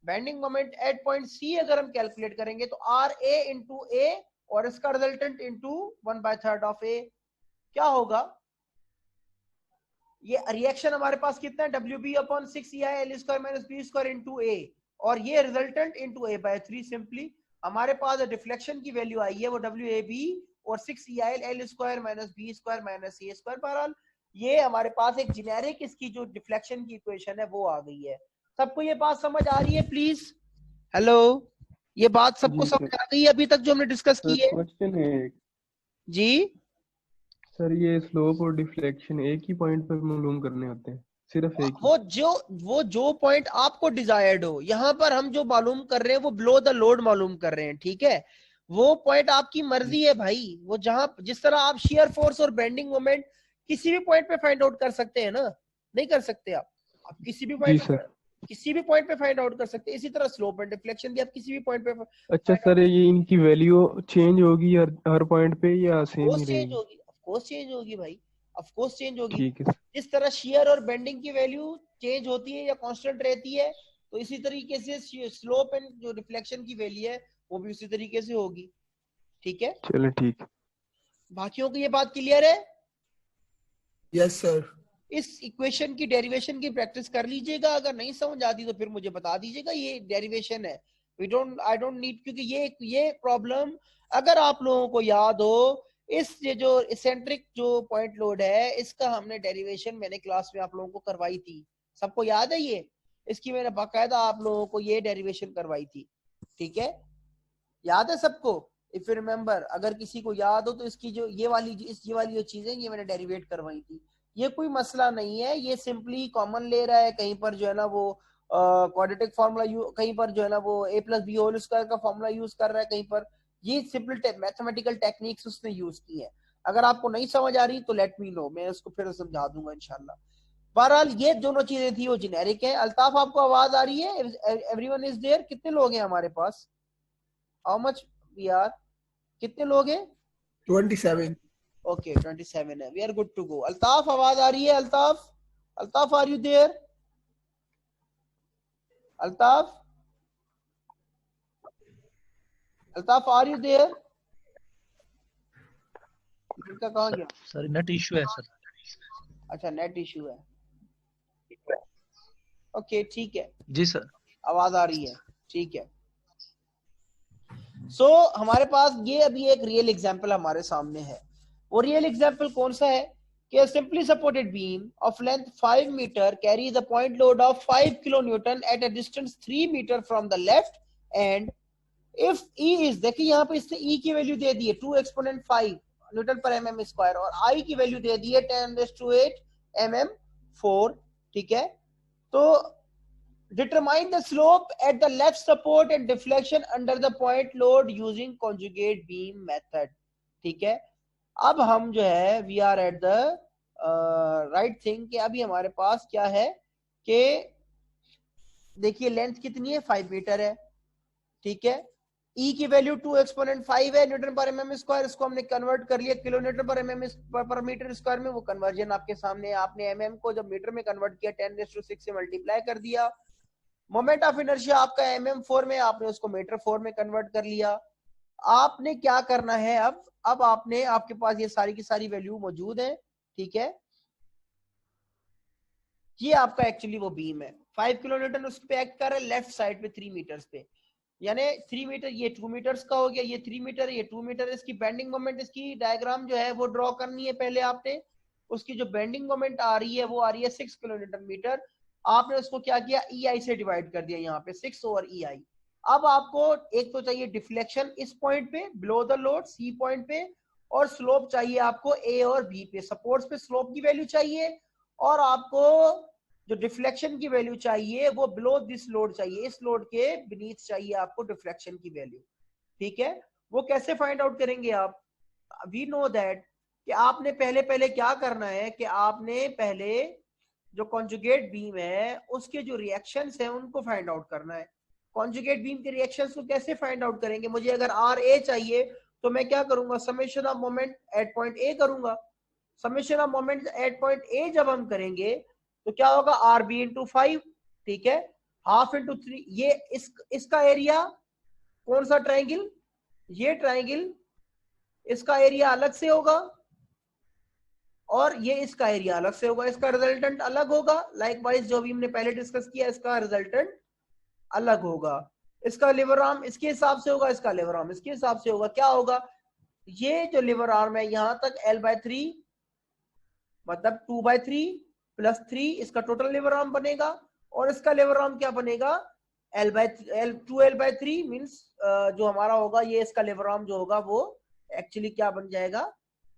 bending moment at point C अगर हम कैलकुलेट करेंगे, तो आर ए इंटू ए और इसका रिजल्टेंट इंटू 1/3 ऑफ ए क्या होगा, ये रिएक्शन हमारे पास कितना है, W B upon 6 E I L square minus B square into A, और ये resultant into A by 3। Simply हमारे पास डिफ्लेक्शन की वैल्यू आई है वो डब्ल्यू ए बी और 6 E I L square minus B square minus A square. बहरहाल ये हमारे पास एक जेनेरिक इसकी जो डिफ्लेक्शन की इक्वेशन है वो आ गई है। सबको ये बात समझ आ रही है प्लीज? हेलो, ये बात सबको समझ आ गई है अभी तक जो हमने डिस्कस की है? क्वेश्चन है जी सर, ये स्लोप और डिफ्लेक्शन एक ही पॉइंट पर मालूम करने होते हैं, सिर्फ एक ही? वो जो पॉइंट आपको डिजायर्ड हो, यहाँ पर हम जो मालूम कर रहे हैं वो बिलो द लोड मालूम कर रहे हैं, ठीक है। वो पॉइंट आपकी मर्जी है भाई, वो जहां जिस तरह आप शेयर फोर्स और बेंडिंग मोमेंट किसी भी पॉइंट पे फाइंड आउट कर सकते हैं ना, नहीं कर सकते आप किसी भी पॉइंट पे फाइंड आउट कर सकते हैं। इसी तरह स्लोप एंड डिफ्लेक्शन भी आप किसी भी पॉइंट पे। अच्छा सर, ये इनकी वैल्यू चेंज होगी हर पॉइंट पे या सेम ही रहेगी? ऑफकोर्स चेंज होगी भाई, ऑफकोर्स चेंज होगी। ठीक है। जिस तरह शेयर और बेंडिंग की वैल्यू चेंज होती है या कांस्टेंट रहती है, तो इसी तरीके से स्लोप एंड जो रिफ्लेक्शन की वैल्यू है वो भी उसी तरीके से होगी, ठीक है। चलो ठीक। बाकियों को ये बात क्लियर है? Yes sir. इस इक्वेशन की डेरिवेशन की प्रैक्टिस कर लीजिएगा, अगर नहीं समझ आती तो फिर मुझे बता दीजिएगा, ये डेरिवेशन है, आई डोंट नीड, क्योंकि ये प्रॉब्लम अगर आप लोगों को याद हो, इस ये जो इसेंट्रिक जो पॉइंट लोड है इसका हमने डेरिवेशन मैंने क्लास में आप लोगों को करवाई थी, सबको याद है ये? इसकी मैंने बाकायदा आप लोगों को ये डेरिवेशन करवाई थी, ठीक है, याद है सबको? इफ यू रिमेम्बर, अगर किसी को याद हो तो इसकी जो ये वाली जो चीजें ये मैंने डेरिवेट करवाई थी। ये कोई मसला नहीं है, ये सिंपली कॉमन ले रहा है, कहीं पर जो है ना वो क्वाड्रेटिक फार्मूला कहीं पर जो है ना वो a plus B whole square का फार्मूला यूज कर रहा है, कहीं पर ये सिंपल मैथमेटिकल टेक्निक्स उसने यूज की है। अगर आपको नहीं समझ आ रही तो लेट मी नो, मैं उसको फिर समझा दूंगा इंशाल्लाह। बहरहाल ये दोनों चीजें थी वो जेनेरिक है। अल्ताफ आपको आवाज आ रही है? Everyone is there? कितने लोग हैं हमारे पास? How much we are? कितने लोग हैं? 27। ओके 27 है, we are good to go. Altaf आवाज आ रही है? Altaf are you there? Altaf are you there? इनका कहाँ गया? सर नेट इशू है सर। अच्छा नेट इशू है, ओके ठीक है जी सर, आवाज आ रही है, ठीक है। सो हमारे पास ये अभी एक रियल एग्जांपल हमारे सामने है। वो रियल एग्जांपल कौन सा है कि a simply supported beam of length 5 meter carries a point load of 5 kilonewton at a distance 3 meter from the left, and if E is, देखिए यहाँ पे इसने E की वैल्यू दे दी है 2 exponent 5 न्यूटन पर mm स्क्वायर और I की वैल्यू दे दी है 10⁸ mm 4, ठीक है। तो determine the slope at the left support and deflection under the point load using conjugate beam method, ठीक है। अब हम जो है we are at the right thing कि अभी हमारे पास क्या है कि देखिए लेंथ कितनी है 5 मीटर है, ठीक है। E की वैल्यू 2 एक्सपोनेंट 5 है न्यूटन पर mm स्क्वायर, इसको हमने कन्वर्ट कर लिया किलो न्यूटन पर mm पर मीटर स्क्वायर में। वो कन्वर्जन आपके सामने, आपने mm को जब मीटर में कन्वर्ट किया 10⁶ से मल्टीप्लाई कर दिया, मोमेंट ऑफ इनर्शिया आपका mm4 में, आपने उसको मीटर 4 में कन्वर्ट कर लिया। आपने क्या करना है अब आपने, आपके पास ये सारी की सारी वैल्यू मौजूद है, ठीक है। ये आपका एक्चुअली वो बीम है, 5 किलोन्यूटन उस पे एक्ट कर रहा है, लेफ्ट साइड पे 3 मीटर्स पे, यानी 3 मीटर, ये 2 मीटर्स का हो गया, ये 3 मीटर, ये 2 मीटर। इसकी बेंडिंग मोमेंट, इसकी डायग्राम जो है वो ड्रॉ करनी है पहले आपने। उसकी जो बेंडिंग मोमेंट आ रही है वो आ रही है 6 किलोन्यूटन मीटर। आपने उसको क्या किया, EI से डिवाइड कर दिया, यहाँ पे 6/EI। अब आपको एक तो चाहिए डिफ्लेक्शन इस पॉइंट पे below the load C point पे, और स्लोप चाहिए आपको A और B पे। सपोर्ट्स पे स्लोप की वैल्यू चाहिए, और आपको जो डिफ्लेक्शन की वैल्यू चाहिए वो बिलो दिस लोड चाहिए, इस लोड के बीनीथ चाहिए आपको डिफ्लेक्शन की वैल्यू, ठीक है। वो कैसे फाइंड आउट करेंगे आप, वी नो दैट कि आपने पहले क्या करना है कि आपने पहले जो कॉन्जुगेट बीम है उसके जो रिएक्शंस है उनको फाइंड आउट करना है। कॉन्जुगेट बीम के रिएक्शंस को कैसे फाइंड आउट करेंगे, मुझे अगर RA चाहिए तो मैं क्या करूंगा, summation of moment at point A करूंगा। Summation of moment at point A जब हम करेंगे तो क्या होगा, RB इंटू 5, ठीक है, हाफ इंटू 3। ये इसका एरिया कौन सा ट्राइंगल, ये ट्राइंगल, इसका एरिया अलग से होगा और ये इसका एरिया अलग से होगा, इसका रिजल्टेंट अलग होगा। लाइकवाइज जो भी हमने पहले डिस्कस किया, इसका रिजल्टेंट अलग होगा। इसका लिवर आर्म इसके हिसाब से होगा, इसका लिवर आर्म इसके हिसाब से होगा। क्या होगा, ये जो लिवर आर्म है यहां तक L/3 मतलब 2/3 प्लस 3 इसका टोटल लिवर आर्म बनेगा, और इसका लिवर आर्म क्या बनेगा, L/3 मींस जो हमारा होगा, ये इसका लिवर आर्म जो होगा वो एक्चुअली क्या बन जाएगा,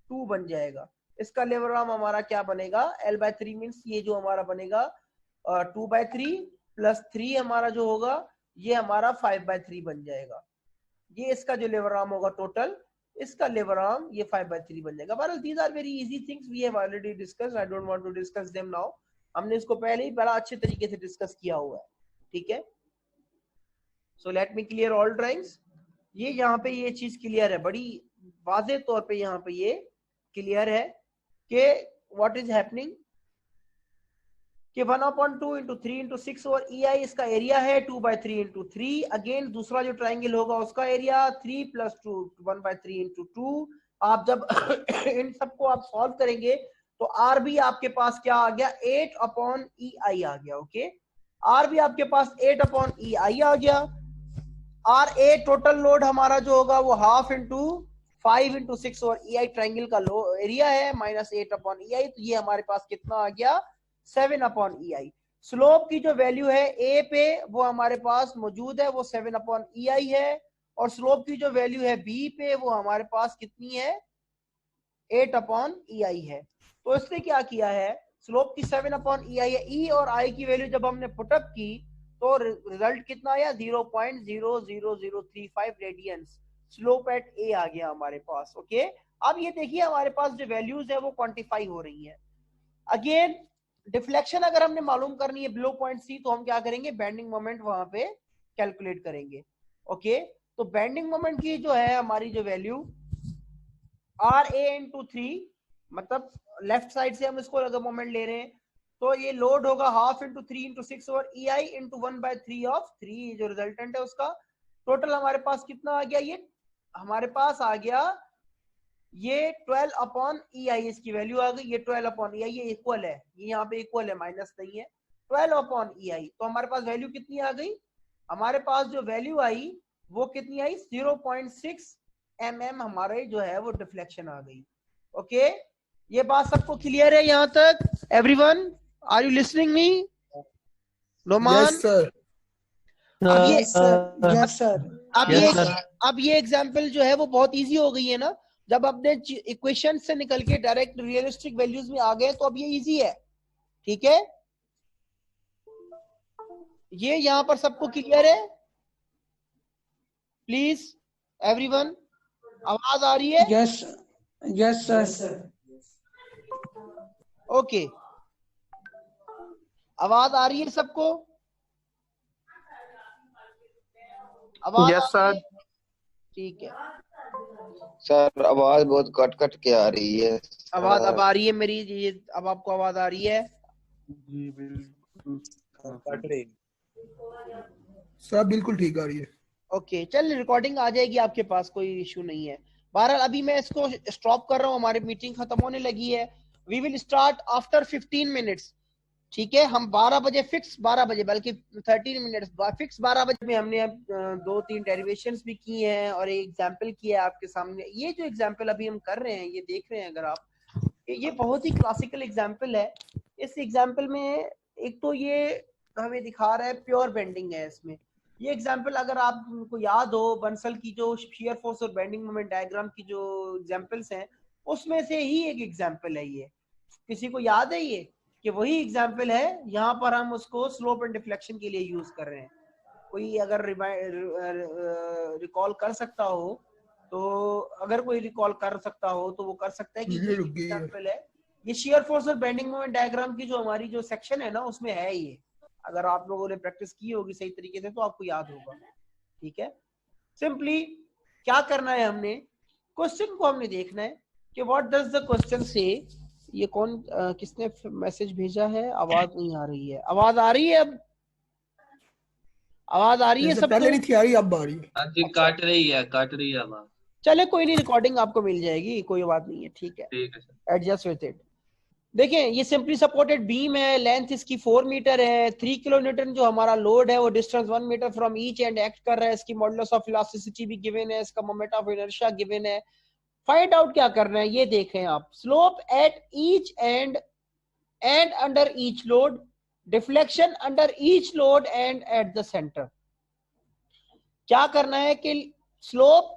2 बन जाएगा। इसका लिवर आर्म हमारा क्या बनेगा, L/3 मींस ये जो हमारा बनेगा 2/3 प्लस 3 हमारा जो होगा ये हमारा 5/3 बन जाएगा। ये इसका जो लिवर आर्म होगा टोटल, इसका लिवर आर्म ये 5/3 बन जाएगा। बहरहाल these are very easy things we have already discussed, I don't want to discuss them now. हमने इसको पहले ही बड़ा अच्छे तरीके से डिस्कस किया हुआ है, ठीक है। So let me clear all drawings. ये यहाँ पे ये चीज क्लियर है, बड़ी वाज़ेह तौर पे यहाँ पे ये क्लियर है कि व्हाट इज हैपनिंग, कि 1/2 इंटू 3 इंटू 6 और EI इसका एरिया है 2/3 इंटू 3। अगेन दूसरा जो ट्राइंगल होगा उसका एरिया 3 प्लस 2 1/3 इंटू 2। आप जब इन सबको आप सॉल्व करेंगे तो RB आपके पास क्या आ गया, 8/EI आ गया। ओके, RB आपके पास 8/EI आ गया। RA टोटल लोड हमारा जो होगा वो हाफ इंटू 5 इंटू 6 और EI ट्राइंगल का एरिया है माइनस 8/EI, तो ये हमारे पास कितना आ गया, 7/EI। स्लोप की जो वैल्यू है A पे वो हमारे पास मौजूद है, वो 7/EI है, और स्लोप की जो वैल्यू है B पे वो हमारे पास कितनी है, 8/EI है। तो इसने क्या किया है, स्लोप की 7/EI है, E और I की वैल्यू जब हमने पुटअप की तो रिजल्ट कितना आया, 0.00035 रेडियंस स्लोप एट A आ गया हमारे पास। ओके, अब ये देखिए हमारे पास जो वैल्यूज है वो क्वांटिफाई हो रही है। अगेन डिफ्लेक्शन अगर हमने मालूम करनी है बिलो पॉइंट C तो हम क्या करेंगे, बेंडिंग मोमेंट वहां पे कैलकुलेट करेंगे। ओके, तो बेंडिंग मोमेंट की जो है हमारी जो वैल्यू RA इंटू 3, मतलब लेफ्ट साइड से हम इसको अगर मोमेंट ले रहे हैं तो ये लोड होगा हाफ इंटू 3 इंटू 6 और EI इंटू 1/3 ऑफ 3 जो रिजल्टेंट है उसका। टोटल हमारे पास कितना आ गया, ये हमारे पास आ गया ये 12/EI, इसकी वैल्यू आ गई, ये 12/EI, ये इक्वल है, ये यहाँ पे इक्वल है, माइनस नहीं है, 12/EI। तो हमारे पास वैल्यू कितनी आ गई, हमारे पास जो वैल्यू आई वो कितनी आई, 0.6 mm हमारे जो है वो डिफ्लेक्शन आ गई। ओके, ये बात सबको क्लियर है यहाँ तक, everyone are you listening me, Noman? Yes sir. अब ये एग्जाम्पल जो है वो बहुत इजी हो गई है ना, जब अपने इक्वेशन से निकल के डायरेक्ट रियलिस्टिक वैल्यूज में आ गए तो अब ये इजी है, ठीक है। ये यहाँ पर सबको क्लियर है, प्लीज एवरीवन, आवाज आ रही है? Yes yes sir. ओके, आवाज आ रही है सबको? आवाज यस सर। ठीक है सर, आवाज बहुत कट कट के आ रही है। आवाज अब आ रही है मेरी, ये अब आपको आवाज आ रही है? जी बिल्कुल। सर बिल्कुल ठीक आ रही है। ओके चल रिकॉर्डिंग आ जाएगी आपके पास, कोई इशू नहीं है। बहरहाल अभी मैं इसको स्टॉप कर रहा हूँ, हमारी मीटिंग खत्म होने लगी है। We will start after 15 minutes, ठीक है। हम 12 बजे फिक्स, 12 बजे बल्कि 13 मिनट्स फिक्स 12 बजे में हमने अब 2-3 डेरिवेशंस भी की हैं और एक एग्जांपल किया है आपके सामने। ये जो एग्जांपल अभी हम कर रहे हैं, ये देख रहे हैं अगर आप, ये बहुत ही क्लासिकल एग्जांपल है। इस एग्जांपल में एक तो ये हमें दिखा रहा है प्योर बेंडिंग है इसमें। ये एग्जांपल अगर आपको याद हो बंसल की जो शियर फोर्स और बेंडिंग मोमेंट डायग्राम की जो एग्जांपल्स हैं, उसमें से ही एक एग्जांपल है ये। किसी को याद है ये कि वही एग्जांपल है, यहाँ पर हम उसको स्लोप एंड डिफ्लेक्शन के लिए यूज कर रहे हैं। कोई अगर रिकॉल कर सकता हो तो, अगर कोई रिकॉल कर सकता हो तो वो कर सकता है कि ये एग्जांपल है। ये शियर फोर्स और बेंडिंग मोमेंट डायग्राम की जो हमारी जो सेक्शन है ना, उसमें है ये। अगर आप लोगों ने प्रैक्टिस की होगी सही तरीके से तो आपको याद होगा, ठीक है। सिंपली क्या करना है, हमने क्वेश्चन को हमने देखना है कि व्हाट डज द क्वेश्चन से। ये कौन किसने मैसेज भेजा है? आवाज नहीं आ रही है। आवाज आ रही है अब? आवाज आ रही है सब? पहले नहीं थी आ रही, अब आ रही है। अच्छा। काट रही है आवाज। चले कोई नहीं, रिकॉर्डिंग आपको मिल जाएगी, कोई बात नहीं है, ठीक है। Adjust with it. देखें ये सिंपली सपोर्टेड बीम है, लेंथ इसकी 4 मीटर है, 3 किलो न्यूटन जो हमारा लोड है वो distance 1 metre from each end act कर रहा है। इसकी मॉडुलस ऑफ इलास्टिसिटी भी गिवन है, इसका मोमेंट ऑफ इनर्शिया गिवन है। फाइंड आउट क्या करना है ये देखें आप। Slope at each end under each load, deflection under each load and at the centre. क्या करना है कि स्लोप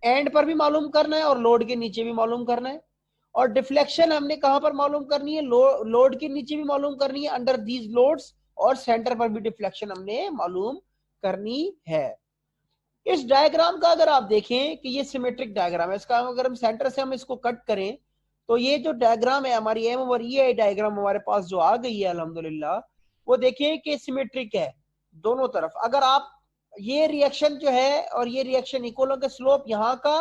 एंड पर भी मालूम करना है और लोड के नीचे भी मालूम करना है, और डिफ्लेक्शन हमने कहां पर मालूम करनी है? लोड के नीचे भी मालूम करनी है अंडर दीज लोड्स, और सेंटर पर भी डिफ्लेक्शन हमने मालूम करनी है। इस डायग्राम का अगर आप देखें कि ये सिमेट्रिक डायग्राम है, इसका अगर हम सेंटर से हम इसको कट करें तो ये जो डायग्राम है हमारी एम ओवर ई आई डायग्राम हमारे पास जो आ गई है अल्हम्दुलिल्लाह, वो देखें कि सिमेट्रिक है दोनों तरफ। अगर आप ये रिएक्शन जो है और ये रिएक्शन इक्वल होगा, स्लोप यहाँ का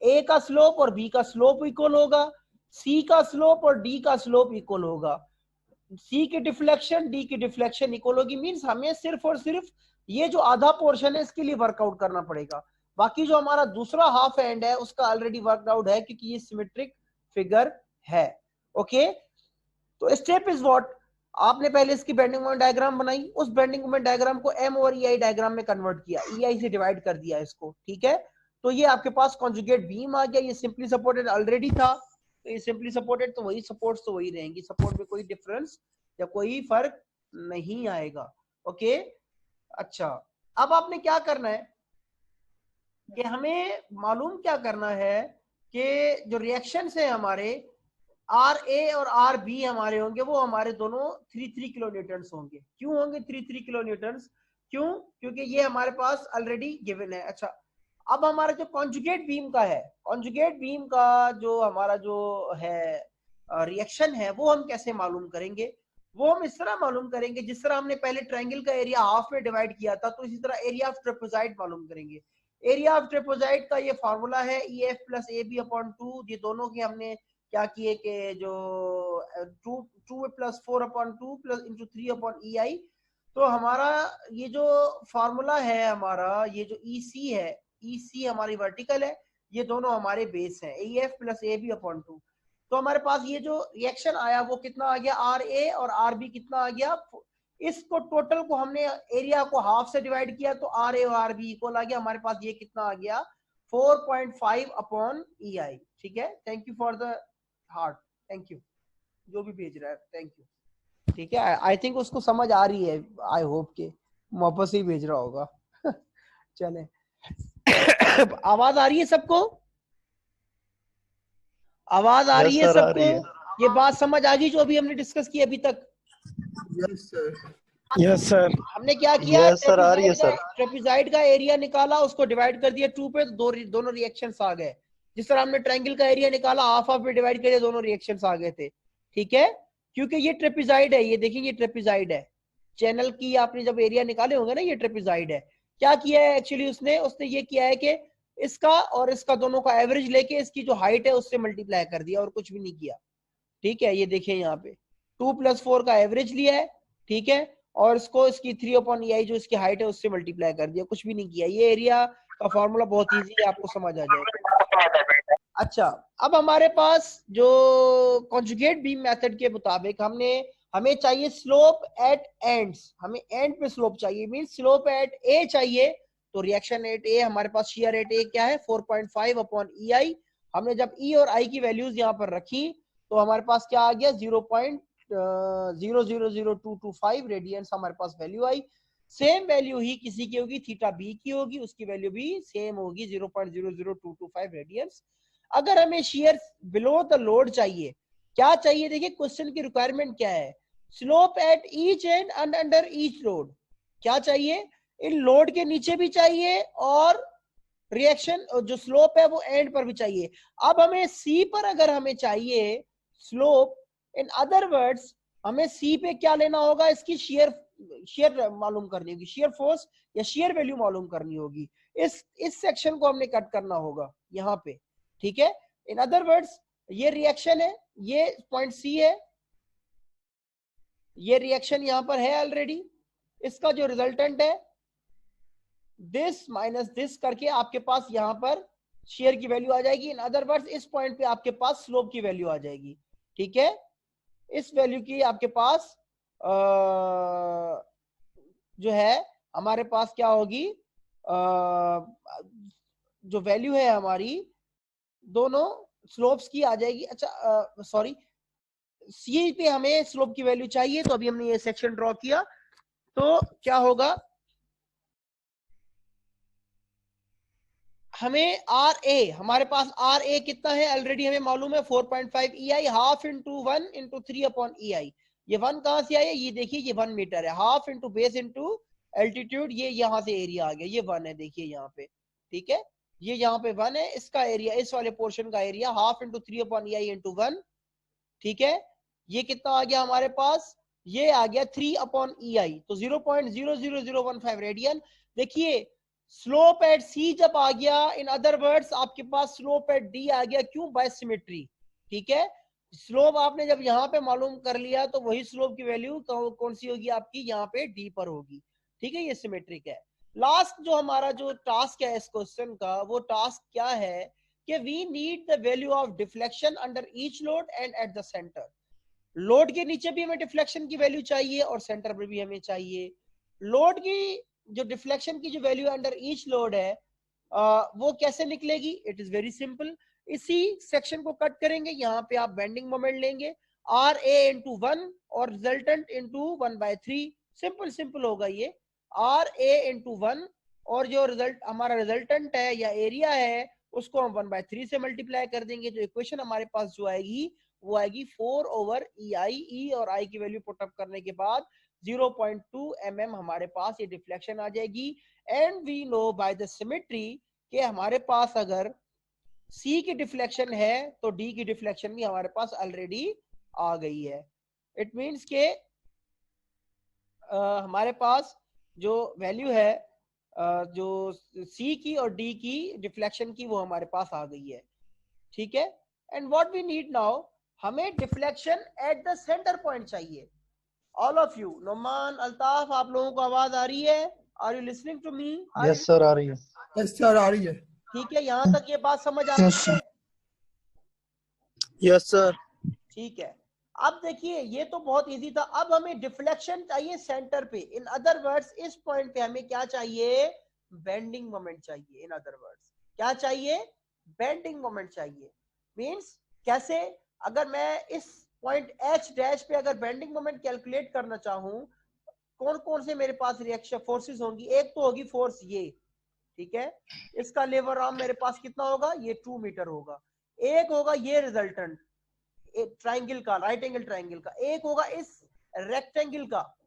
ए का स्लोप और बी का स्लोप इक्वल होगा, सी का स्लोप और डी का स्लोप इक्वल होगा, सी की डिफ्लेक्शन डी की डिफ्लेक्शन इक्वल होगी। मींस हमें सिर्फ और सिर्फ ये जो आधा पोर्शन है इसके लिए वर्कआउट करना पड़ेगा। बाकी जो हमारा दूसरा हाफ एंड है उसका ऑलरेडी वर्कआउट है क्योंकि ये सिमेट्रिक फिगर है। ओके, तो स्टेप इज व्हाट, आपने पहले इसकी बेंडिंग मोमेंट डायग्राम बनाई, उस बेंडिंग मोमेंट डायग्राम को एम ओवर ई आई डायग्राम में कन्वर्ट किया, ई आई से डिवाइड कर दिया इसको, ठीक है। तो ये आपके पास कॉन्जुगेट बीम आ गया। ये सिंपली सपोर्टेड ऑलरेडी था, तो ये सिंपली सपोर्टेड तो वही सपोर्ट्स तो वही रहेंगी, सपोर्ट में कोई डिफरेंस या कोई फर्क नहीं आएगा। ओके, अच्छा अब आपने क्या करना है कि हमें मालूम क्या करना है कि जो रिएक्शंस है हमारे आर ए और आर बी हमारे होंगे, वो हमारे दोनों 3 किलो न्यूटन्स होंगे। क्यों होंगे 3 किलो न्यूटन्स? क्यों? क्योंकि ये हमारे पास ऑलरेडी गिवन है। अच्छा, अब हमारा जो कॉन्जुगेट बीम का है, कॉन्जुगेट बीम का जो हमारा जो है रिएक्शन है वो हम कैसे मालूम करेंगे? वो हम इस तरह मालूम करेंगे जिस तरह हमने पहले ट्रायंगल का एरिया हाफ में डिवाइड किया था, तो इसी तरह एरिया ऑफ ट्रेपेजॉइड मालूम करेंगे। एरिया ऑफ ट्रेपेजॉइड का ये फार्मूला है EF प्लस AB अपॉन 2। ये दोनों की हमने क्या किए कि जो 2 plus 4 upon 2 plus into 3 upon EI, तो हमारा ये जो फार्मूला है हमारा, ये जो EC है, EC हमारी वर्टिकल है, ये दोनों हमारे बेस हैं, EF प्लस AB अपॉन 2। तो हमारे पास ये जो रिएक्शन आया वो कितना आ गया? RA और RB कितना आ गया? इसको टोटल को हमने एरिया को हाफ से डिवाइड किया तो RA और RB इक्वल आ गया। हमारे पास ये कितना आ गया? 4.5 अपॉन EI। ठीक है, thank you for the heart, thank you जो भी भेज रहा है, थैंक यू। ठीक है, आई थिंक उसको समझ आ रही है, आई होप के वापस ही भेज रहा होगा। चले आवाज आ रही है सबको? आवाज आ रही है सबको? ये बात समझ आ गई जो अभी हमने डिस्कस की अभी तक? Yes sir, yes sir. हमने क्या किया? यस सर, आ रही है सर। ट्रेपेजॉइड का एरिया निकाला, उसको डिवाइड कर दिया 2 पे, तो दोनों रिएक्शंस आ गए। जिस तरह हमने ट्रायंगल का एरिया निकाला, हाफ हाफ पे डिवाइड कर दिया, दोनों रिएक्शंस आ गए थे। ठीक है, क्योंकि ये ट्रेपेजॉइड है, ये देखिए ये ट्रेपेजॉइड है। चैनल की आपने जब एरिया निकाले होंगे ना, ये ट्रेपेजॉइड है। क्या किया है एक्चुअली उसने ये किया है कि इसका और इसका दोनों का एवरेज लेके इसकी जो हाइट है उससे मल्टीप्लाई कर दिया और कुछ भी नहीं किया। ठीक है, ये देखिए यहाँ पे 2 + 4 का एवरेज लिया है, ठीक है, और इसको इसकी 3/EI जो इसकी हाइट है उससे मल्टीप्लाई कर दिया, कुछ भी नहीं किया। ये एरिया का फॉर्मूला बहुत इजी है, आपको समझ आ जाएगा। अच्छा, अब हमारे पास जो कॉन्जुगेट बीम मेथड के मुताबिक हमें चाहिए स्लोप एट एंड्स, हमें एंड पे स्लोप चाहिए, मीन स्लोप एट ए चाहिए। तो रिएक्शन एट ए हमारे पास शियर एट ए क्या है 4.5/EI। हमने जब ई और आई की वैल्यूज यहाँ पर रखी तो हमारे पास क्या आ गया 0.000225 रेडियंस हमारे पास वैल्यू आई। सेम वैल्यू ही किसी की होगी थीटा बी की होगी, उसकी वैल्यू भी सेम होगी 0.00225 रेडियंस। अगर हमें शियर बिलो द लोड चाहिए, क्या चाहिए देखिए क्वेश्चन की रिक्वायरमेंट क्या है, slope at each and and under each load. क्या चाहिए, इन लोड के नीचे भी चाहिए और रिएक्शन जो स्लोप है वो एंड पर भी चाहिए। अब हमें सी पर अगर हमें चाहिए स्लोप, इन अदर वर्ड्स हमें सी पे क्या लेना होगा, इसकी शेयर मालूम करनी होगी, शेयर फोर्स या शेयर वैल्यू मालूम करनी होगी। इस सेक्शन को हमने कट करना होगा यहाँ पे, ठीक है। इन अदर वर्ड्स ये रिएक्शन है, ये पॉइंट सी है, ये रिएक्शन यहां पर है ऑलरेडी, इसका जो रिजल्टेंट है दिस माइनस दिस करके आपके पास यहां पर शेयर की वैल्यू आ जाएगी। इन अदर वर्ड्स इस पॉइंट पे आपके पास स्लोप की वैल्यू आ जाएगी, ठीक है। इस वैल्यू की आपके पास जो है हमारे पास क्या होगी, जो वैल्यू है हमारी दोनों स्लोप्स की आ जाएगी। अच्छा सॉरी, सी पे हमें स्लोप की वैल्यू चाहिए, तो अभी हमने ये सेक्शन ड्रॉ किया, तो क्या होगा, हमें आर ए, हमारे पास आर ए कितना है ऑलरेडी हमें मालूम है 4.5EI, half into 1 into 3/EI। ये 1 कहां से आया, ये देखिए ये 1 मीटर है, half into base into altitude, ये यहां से एरिया आ गया, ये 1 है, देखिए यहाँ पे, ठीक है, ये यहाँ पे 1 है, इसका एरिया, इस वाले पोर्शन का area half into 3/EI into 1, ठीक है। ये कितना आ गया हमारे पास, ये आ गया 3/EI, तो 0.00015 रेडियन। देखिए स्लोप एट सी जब आ गया, इन अदर वर्ड्स आपके पास स्लोप एट डी आ गया, क्यों, बाय सिमेट्री, ठीक है। स्लोप आपने जब यहाँ पे मालूम कर लिया तो वही स्लोप की वैल्यू कौन सी होगी आपकी, यहाँ पे डी पर होगी, ठीक है, ये सिमेट्रिक है। लास्ट जो हमारा जो टास्क है इस क्वेश्चन का, वो टास्क क्या है कि we need the value of deflection under each load and at the centre. Load के नीचे भी हमें डिफ्लेक्शन की वैल्यू चाहिए और सेंटर पर भी हमें चाहिए। लोड की जो डिफ्लेक्शन की जो वैल्यू अंडर ईच लोड है वो कैसे निकलेगी, इट इज वेरी सिंपल। इसी सेक्शन को कट करेंगे, यहाँ पे आप बेंडिंग मोमेंट लेंगे आर ए इंटू 1 और रिजल्टेंट इंटू 1/3, सिंपल होगा ये, आर ए इंटू 1 और जो रिजल्ट हमारा रिजल्टेंट है या एरिया है उसको हम 1/3 से मल्टीप्लाई कर देंगे। जो इक्वेशन हमारे पास जो आएगी वो आएगी 4/EI, ई और आई की वैल्यू पुट अप करने के बाद 0.2 mm हमारे पास ये डिफ्लेक्शन आ जाएगी। And we know by the symmetry कि हमारे पास अगर C की डिफ्लेक्शन है तो D की डिफ्लेक्शन भी हमारे पास ऑलरेडी आ गई है। इट मींस के हमारे पास जो वैल्यू है जो C की और D की डिफ्लेक्शन की वो हमारे पास आ गई है, ठीक है। And what we need now, हमें deflection at the centre point चाहिए। All of you, Noman, Altaf, आप लोगों को आवाज आ रही है, are you listening to me? Yes sir, आ रही है। यस सर, आ रही है। ठीक है, यहाँ तक ये बात समझ आ रही है? Yes sir. ठीक है, अब देखिए ये तो बहुत इजी था। अब हमें डिफ्लेक्शन चाहिए सेंटर पे, इन अदर वर्ड्स इस पॉइंट पे हमें क्या चाहिए, बेंडिंग मोमेंट चाहिए। इन अदर वर्ड्स क्या चाहिए, बेंडिंग मोमेंट चाहिए। मींस कैसे, अगर मैं इस पॉइंट एच डैश पे अगर बेंडिंग मोमेंट कैलकुलेट करना चाहूं, कौन कौन से मेरे पास रिएक्शन फोर्सेस होंगी, एक तो होगी फोर्स ये, ठीक है, इसका लेवर आर्म मेरे पास कितना होगा, ये 2 मीटर होगा। एक होगा ये रिजल्टेंट ट्राइंगल का, राइट एंगल ट्राइंगल का। एक होगा इस रेक्टेंगल का,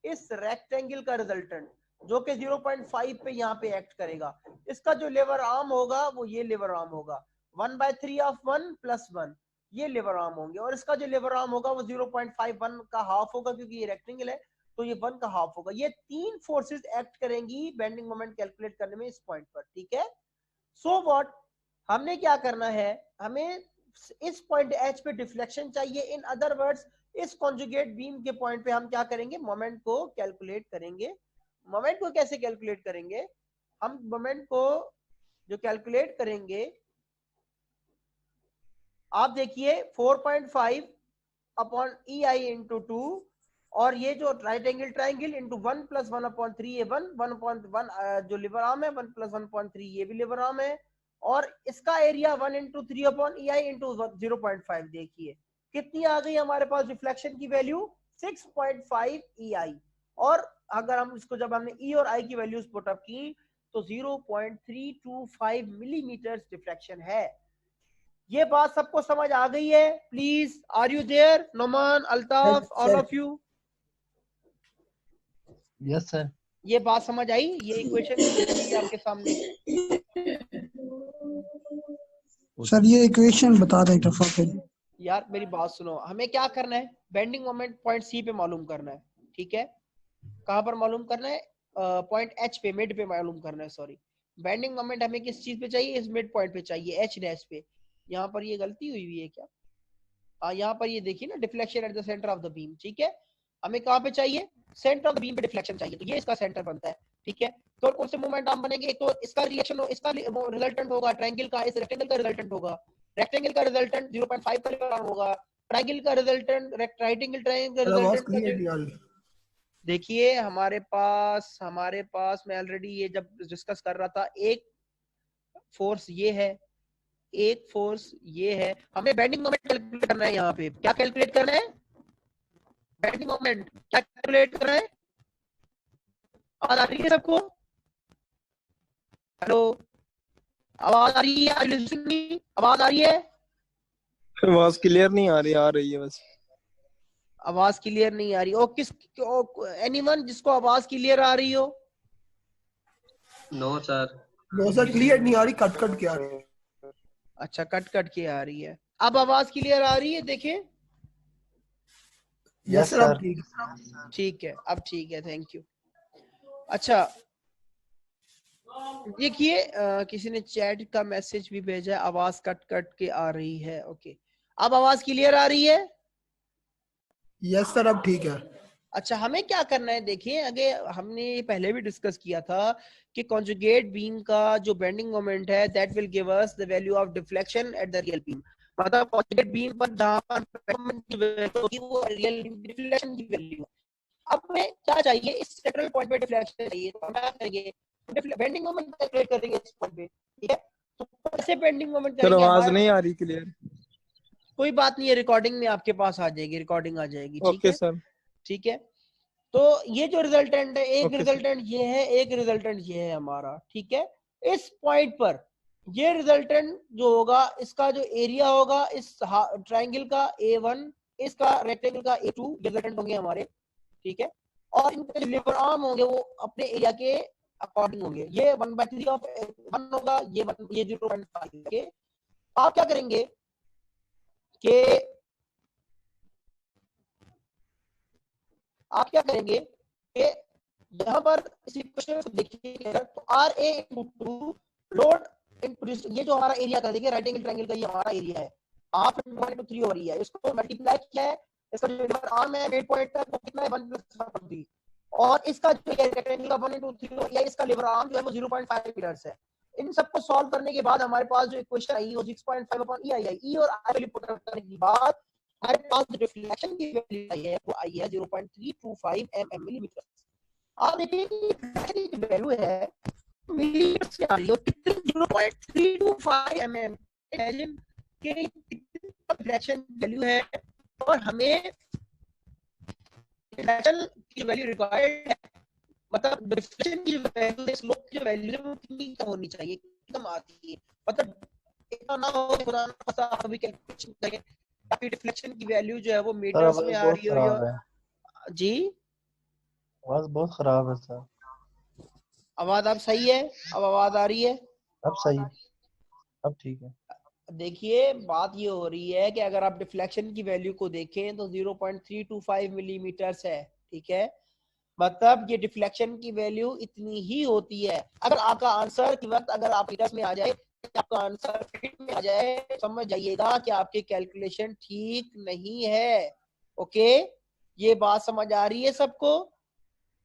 इस रेक्टेंगल का रिजल्टेंट जो कि 0.5 पे यहाँ पे एक्ट करेगा। इसका जो लेवर आर्म होगा वो ये लेवर आर्म होगा, 1/3 ऑफ 1 + 1 ये लेवर आर्म होंगे। और इसका जो लेवर आर्म होगा वो 0.51 का हाफ होगा, क्योंकि ये रेक्टेंगल है तो ये 1 का हाफ होगा। ये 3 फोर्सेस एक्ट करेंगी बेंडिंग मोमेंट कैलकुलेट करने में इस पॉइंट पर, ठीक है। सो व्हाट, हमने क्या करना है, हमें इस पॉइंट एच पे डिफ्लेक्शन चाहिए। इन अदर वर्ड्स इस कॉन्जुगेट बीम के पॉइंट पे हम क्या करेंगे, मोमेंट को कैलकुलेट करेंगे। मोमेंट को कैसे कैलकुलेट करेंगे, हम मोमेंट को जो कैलकुलेट करेंगे, आप देखिए 4.5 अपॉन ई आई इंटू 2, और ये जो right angle triangle into 1 plus 1/3 ये 1/1 जो लिवर आर्म है, 1 प्लस 1/3 ये भी लिवर आर्म है, और इसका area 1 into 3 upon E I into 0.5। देखिए कितनी आ गई हमारे पास रिफ्लेक्शन की वैल्यू, 6.5 ई आई। और अगर हम इसको जब हमने ई और आई की वैल्यूज पुटअप की तो 0.325 मिलीमीटर डिफ्लेक्शन है। ये बात सबको समझ आ गई है? Please, are you there? Noman, Altaf, all of you? Yes sir. ये बात समझ आई? ये इक्वेशन आपके सामने। सर ये इक्वेशन बता दें एक दफा फिर। यार मेरी बात सुनो, हमें क्या करना है, बेंडिंग मोमेंट पॉइंट सी पे मालूम करना है, ठीक है? कहां पर मालूम करना है? पॉइंट एच पे, मिड पे मालूम करना है। सॉरी, बेंडिंग मोमेंट हमें किस चीज पे चाहिए? इस मिड पॉइंट पे चाहिए, एच डैश पे। यहाँ पर ये गलती हुई है क्या? यहाँ पर ये देखिए ना, deflection at the centre of the beam, ठीक है? हमें कहाँ पे चाहिए? सेंटर ऑफ द बीम पे डिफ्लेक्शन चाहिए, तो ये इसका सेंटर बनता है, ठीक है? तो कौन से मोमेंट आर्म बनेंगे? एक तो इसका रिएक्शन, इसका रिजल्टेंट होगा ट्रायंगल का, इस रेक्टेंगल का रिजल्टेंट होगा, रेक्टेंगल का रिजल्टेंट 0.5 का लिवर आर्म होगा, ट्रायंगल का रिजल्टेंट, राइट एंगल ट्रायंगल का रिजल्टेंट। देखिए हमारे पास मैं ऑलरेडी ये जब डिस्कस कर रहा था, एक फोर्स ये है, एक फोर्स ये है, हमें बेंडिंग मोमेंट कैलकुलेट करना है। यहाँ पे क्या कैलकुलेट करना है? बेंडिंग मोमेंट क्या कैलकुलेट करना है? आवाज आ रही है सबको? हेलो, आवाज आ रही है? आवाज आ रही है? आवाज क्लियर नहीं आ रही है बस। आवाज क्लियर नहीं आ रही? ओ किस, एनीवन जिसको आवाज क्लियर आ रही हो? No sir. No sir, clear नहीं आ रही, कट कट के आ रही है। अच्छा, कट कट के आ रही है। अब आवाज क्लियर आ रही है? देखें। यस सर, अब ठीक है, अब ठीक है, थैंक यू। अच्छा देखिए, किसी ने चैट का मैसेज भी भेजा है, आवाज कट कट के आ रही है। ओके, अब आवाज क्लियर आ रही है? यस सर, अब ठीक है। अच्छा, हमें क्या करना है? देखिए आगे हमने पहले भी डिस्कस किया था कि कॉन्जुगेट बीम का जो बेंडिंग मोमेंट है, that will give us the value of deflection at the real beam. मतलब कॉन्जुगेट बीम पर जहां पर मोमेंट की वैल्यू होगी वो रियल डिफ्लेक्शन की वैल्यू। अब हमें क्या चाहिए? इस सेंट्रल पॉइंट पे डिफ्लेक्शन चाहिए, तो हम क्या करेंगे? बेंडिंग मोमेंट कैलकुलेट करेंगे इस पॉइंट पे, ठीक है? तो कैसे बेंडिंग मोमेंट करेंगे? आवाज नहीं आ रही क्लियर। कोई बात नहीं है, रिकॉर्डिंग में आपके पास आ जाएगी, रिकॉर्डिंग आ जाएगी, ठीक है सर? ठीक है। तो ये जो रिजल्टेंट है, एक रिजल्टेंट ये है, एक रिजल्टेंट ये है हमारा, ठीक है? इस पॉइंट पर ये रिजल्टेंट जो होगा, इसका जो एरिया होगा इस ट्रायंगल का A1, इसका रेक्टेंगल का A2 रिजल्टेंट होंगे हमारे, ठीक है? और इनके लिवर आर्म होंगे वो अपने एरिया के अकॉर्डिंग होंगे। ये 1/3 ऑफ 1 होगा, ये 0.5 के। आप क्या करेंगे कि यहाँ पर इस इक्वेशन को देखिए, तो RA × लोड ये जो हमारा एरिया था, देखिए राइट एंगल ट्रायंगल का ये हमारा एरिया है, आप 1/3 हो रही है, इसको मल्टीप्लाई किया है, इसका जो लिवर आर्म है मिड पॉइंट तक वो कितना है 1 + 1/3, और इसका जो रेक्टेंगल का 1/3 या इसका लिवर आर्म जो है वो 0.5 मीटर्स है। इन सबको सॉल्व करने के बाद हमारे पास जो इक्वेशन आई वो 6.5 अपॉन ई आई, ई और आई वैल्यू पुट करने के बाद हमारे पास जो रिफ्लेक्शन की वैल्यू आई है वो आई है 0.325 mm मिलीमीटर। आप देखिए रिफ्लेक्शन की वैल्यू है मिलीमीटर से आ रही है, कितनी 0.325 mm। इमेजिन कि रिफ्लेक्शन वैल्यू है और हमें रिफ्लेक्शन की वैल्यू रिक्वायर्ड है, मतलब डिफ्लेक्शन की वैल्यू, स्लोप की वैल्यू है वो कितनी कम होनी चाहिए, कितनी कम आती है, मतलब इतना ना हो खुदा ना खास्ता अभी कैलकुलेशन करें आपकी डिफ्लेक्शन की वैल्यू जो है वो मीटर्स में आ रही हो। जी आवाज बहुत खराब है सर। आवाज अब सही है? अब आवाज आ रही है? अब सही, अब ठीक है। देखिए बात ये हो रही है कि अगर आप डिफ्लेक्शन की वैल्यू को देखें तो 0.325 मिलीमीटर्स है, ठीक है? मतलब ये डिफ्लेक्शन की वैल्यू इतनी ही होती है। अगर आपका आंसर की वक्त अगर आप मीटर्स में आ जाए, आपका आंसर फीट में आ जाए, समझ जाइएगा कि आपकी कैलकुलेशन ठीक नहीं है, ओके, ये बात समझ आ रही है सबको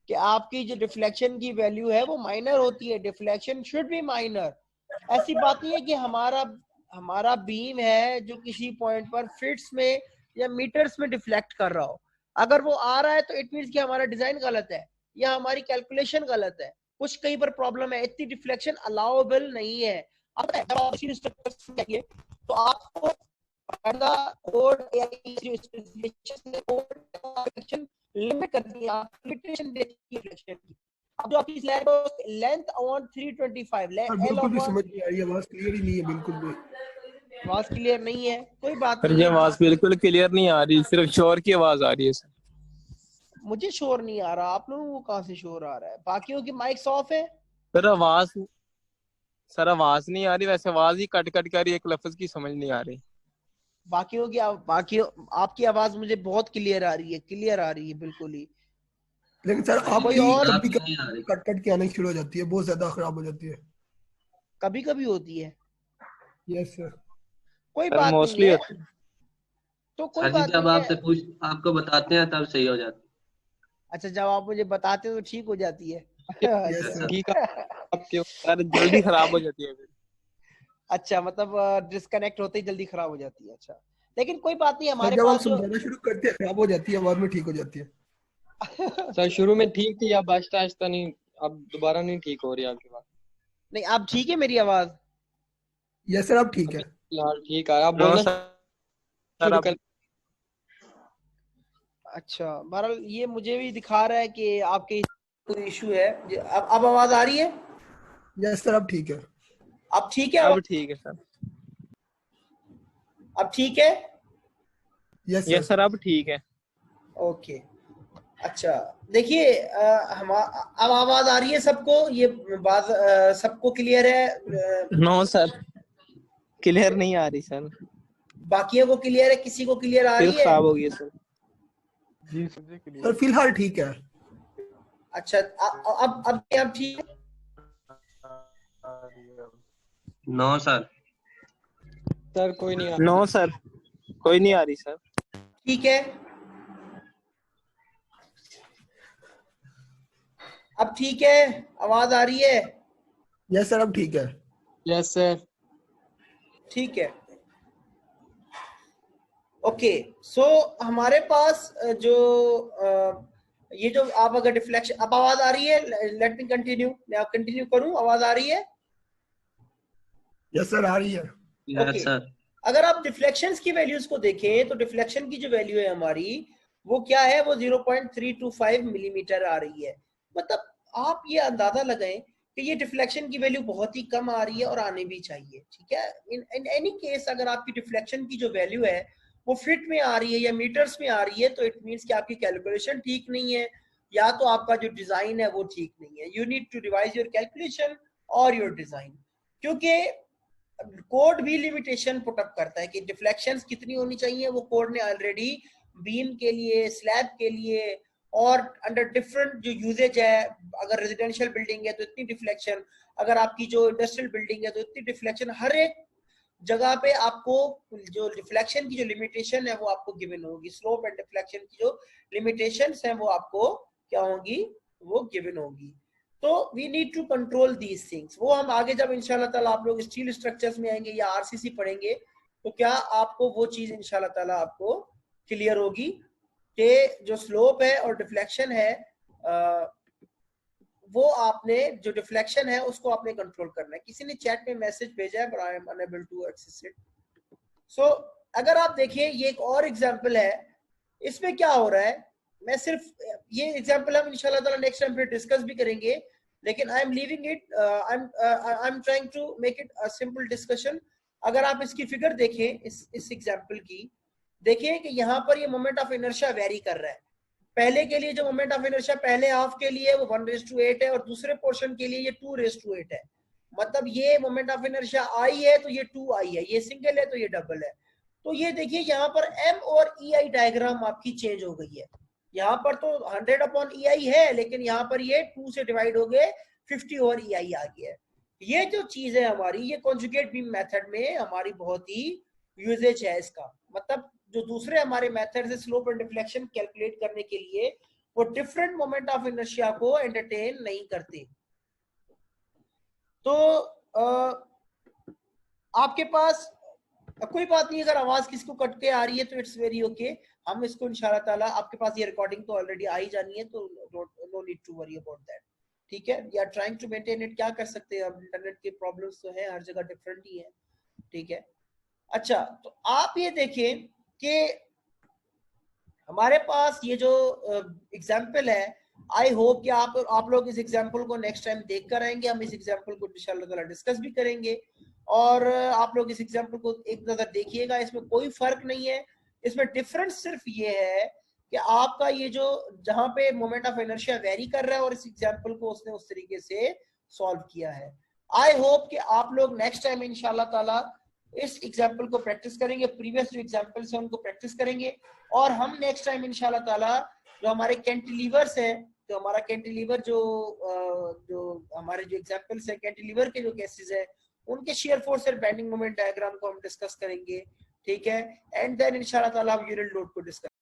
कि आपकी जो डिफ्लेक्शन की वैल्यू है वो माइनर होती है, डिफ्लेक्शन शुड बी माइनर। ऐसी बात नहीं है कि हमारा बीम है जो किसी पॉइंट पर फिट्स में या मीटर्स में डिफ्लेक्ट कर रहा हो, अगर वो आ रहा है तो इट मींस कि हमारा डिजाइन गलत है या हमारी कैलकुलेशन गलत है, कुछ कहीं पर प्रॉब्लम है, इतनी डिफ्लेक्शन अलाउएबल नहीं है। तो आपको लिमिट करनी है, लिमिटेशन देखिए रिफ्लेक्शन की। अब जो आपकी स्लैब है लेंथ अराउंड 325 बिल्कुल भी समझ नहीं आ रही, आवाज क्लियर ही नहीं है बिल्कुल भी। आवाज क्लियर नहीं है, कोई बात सर नहीं ये है। आवाज बिल्कुल क्लियर नहीं आ रही, सिर्फ शोर की आवाज आ रही है सर। मुझे शोर नहीं आ रहा, आप लोगों को कहाँ से शोर आ रहा है? बाकियों की माइक्स ऑफ है। सर आवाज नहीं आ रही, वैसे आवाज ही कट कट कर रही है, एक लफ्ज की समझ नहीं आ रही। बाकियों आपकी आवाज मुझे बहुत क्लियर आ रही है, क्लियर आ रही है बिल्कुल ही। लेकिन सर कोई और कभी कट कट के आने शुरू हो जाती है, बहुत ज्यादा खराब हो जाती है। कभी कभी होती है। Yes sir. कोई बात नहीं है, तो कोई बात जब नहीं आपसे आपको बताते हैं तब सही हो जाती है। अच्छा, जब आप मुझे बताते हो तो ठीक हो जाती है। ठीक है, आपके जल्दी खराब हो जाती है। अच्छा, मतलब डिस्कनेक्ट होते ही जल्दी खराब हो जाती है। अच्छा, लेकिन कोई बात नहीं, हमारे जब पास आप समझाना शुरू करते हैं खराब हो जाती है, बाद में ठीक हो जाती है। सर शुरू में ठीक थी, अब आहिस्ता आहिस्ता नहीं, अब दोबारा नहीं ठीक हो रही आपकी बात। नहीं, आप ठीक है मेरी आवाज? यस सर, अब ठीक है। फिलहाल ठीक है, आप बोलना शुरू कर। अच्छा, बहरहाल ये मुझे भी दिखा रहा है कि आपके कोई इशू है। अब आवाज आ रही है? यस सर, अब ठीक है। अब ठीक है? अब ठीक है सर। अब ठीक है? यस सर, अब ठीक है। ओके, अच्छा देखिए, अब आवाज आ रही है सबको? ये बात सबको क्लियर है? नो सर, क्लियर नहीं आ रही सर। बाकियों को क्लियर है? किसी को क्लियर आ रही है? खराब हो गई सर। जी सर क्लियर। सर फिलहाल ठीक है। अच्छा, अब ठीक है? No sir. सर कोई नहीं आ रही। नो सर, कोई नहीं आ रही सर। ठीक है, अब ठीक है? आवाज आ रही है? यस सर, अब ठीक है। यस सर, ठीक है। ओके, सो हमारे पास जो ये जो आप अगर डिफ्लेक्शन, अब आवाज आ रही है? लेट मी कंटिन्यू, मैं आप कंटिन्यू करूं? आवाज आ रही है? यस सर, आ रही है। Yes sir. अगर आप डिफ्लेक्शंस की वैल्यूज को देखें तो डिफ्लेक्शन की जो वैल्यू है हमारी वो क्या है? वो 0.325 मिलीमीटर आ रही है। मतलब आप ये अंदाजा लगाएं कि ये डिफ्लेक्शन की वैल्यू बहुत ही कम आ रही है और आने भी चाहिए, ठीक है। इन एनी केस अगर आपकी डिफ्लेक्शन की जो वैल्यू है वो फीट में आ रही है या मीटर्स में आ रही है तो इट मींस कि आपकी कैलकुलेशन ठीक नहीं है, या तो आपका जो डिजाइन है वो ठीक नहीं है। You need to revise your calculation और योर डिजाइन, क्योंकि कोड भी लिमिटेशन पुट अप करता है कि डिफ्लेक्शंस कितनी होनी चाहिए। वो कोड ने ऑलरेडी बीम के लिए, स्लैब के लिए और अंडर डिफरेंट जो यूजेज है, अगर रेजिडेंशियल बिल्डिंग है तो इतनी डिफ्लेक्शन, अगर आपकी जो इंडस्ट्रियल बिल्डिंग है तो इतनी डिफ्लेक्शन, हर एक जगह पे आपको जो डिफ्लेक्शन की जो लिमिटेशन है वो आपको गिवन होगी। स्लोप एंड डिफ्लेक्शन की जो लिमिटेशंस हैं वो आपको क्या होगी? वो गिवन होगी। तो we need to control these things. वो हम आगे जब इंशाल्लाह ताला आप लोग स्टील स्ट्रक्चर्स में आएंगे या आरसीसी पढ़ेंगे तो क्या आपको वो चीज इंशाल्लाह ताला आपको क्लियर होगी कि जो स्लोप है और डिफ्लेक्शन है वो आपने जो डिफ्लेक्शन है उसको आपने कंट्रोल करना है। किसी ने चैट में मैसेज भेजा है but I am unable to access it. So अगर आप देखिए ये एक और एग्जांपल है, इसमें क्या हो रहा है, मैं सिर्फ ये एग्जांपल हम इंशाल्लाह ताला नेक्स्ट टाइम फिर डिस्कस भी करेंगे, लेकिन I am leaving it, I am trying to make it a simple discussion. अगर आप इसकी फिगर देखें, इस एग्जांपल की देखिए कि यहाँ पर ये मोमेंट ऑफ इनर्शिया वेरी कर रहा है। पहले के लिए जो मोमेंट ऑफ इनर्शिया पहले हाफ के लिए वो 1:8 है और दूसरे पोर्शन के लिए ये 2:8 है। मतलब ये मोमेंट ऑफ इनर्शिया आई है तो ये 2 आई है, ये सिंगल है तो ये डबल है। तो ये देखिए यहाँ पर एम और ई आई डायग्राम आपकी चेंज हो गई है। यहाँ पर तो 100/EI है, लेकिन यहाँ पर ये 2 से डिवाइड हो गए 50/EI आ गया है। ये जो चीज है हमारी, ये कॉन्जुगेट बीम मेथड में हमारी बहुत ही यूजेज है इसका। मतलब जो दूसरे हमारे मेथड है स्लोप एंड डिफ्लेक्शन कैलकुलेट करने के लिए, वो डिफरेंट मोमेंट ऑफ इनर्शिया को एंटरटेन नहीं करते। तो आपके पास कोई बात नहीं, अगर आवाज किसी को कट के आ रही है तो इट्स वेरी ओके, हम इसको इंशाल्लाह ताला, आपके पास ये रिकॉर्डिंग तो ऑलरेडी आ ही जानी है, तो no need to worry about that, ठीक है। We are trying to maintain it, क्या कर सकते हैं, अब इंटरनेट के प्रॉब्लम्स तो है, हर जगह डिफरेंट ही है, ठीक है। अच्छा, तो आप ये देखें कि हमारे पास ये जो एग्जाम्पल है, आई होप कि आप लोग इस एग्जाम्पल को नेक्स्ट टाइम देख कर आएंगे, हम इस एग्जाम्पल को इंशाल्लाह ताला डिस्कस भी करेंगे, और आप लोग इस एग्जाम्पल को एक नजर देखिएगा, इसमें कोई फर्क नहीं है, इसमें डिफरेंस सिर्फ ये है कि आपका ये जो जहां पे मोमेंट ऑफ इनर्शिया वेरी कर रहा है और इस एग्जाम्पल को उसने उस तरीके से सॉल्व किया है। आई होप कि आप लोग नेक्स्ट टाइम इंशाल्लाह ताला इस एग्जाम्पल को प्रैक्टिस करेंगे, प्रीवियस जो एग्जाम्पल्स है उनको प्रैक्टिस करेंगे, और हम नेक्स्ट टाइम इंशाल्लाह ताला जो हमारे कैंटिलीवर्स है, तो हमारा कैंटिलीवर जो हमारे जो एग्जाम्पल्स है कैंटिलीवर के जो केसेस है, उनके शेयर फोर्स और बेंडिंग मोमेंट डायग्राम को हम डिस्कस करेंगे, ठीक है। एंड देन इंशाल्लाह ताला हम यूनिट लोड को डिस्कस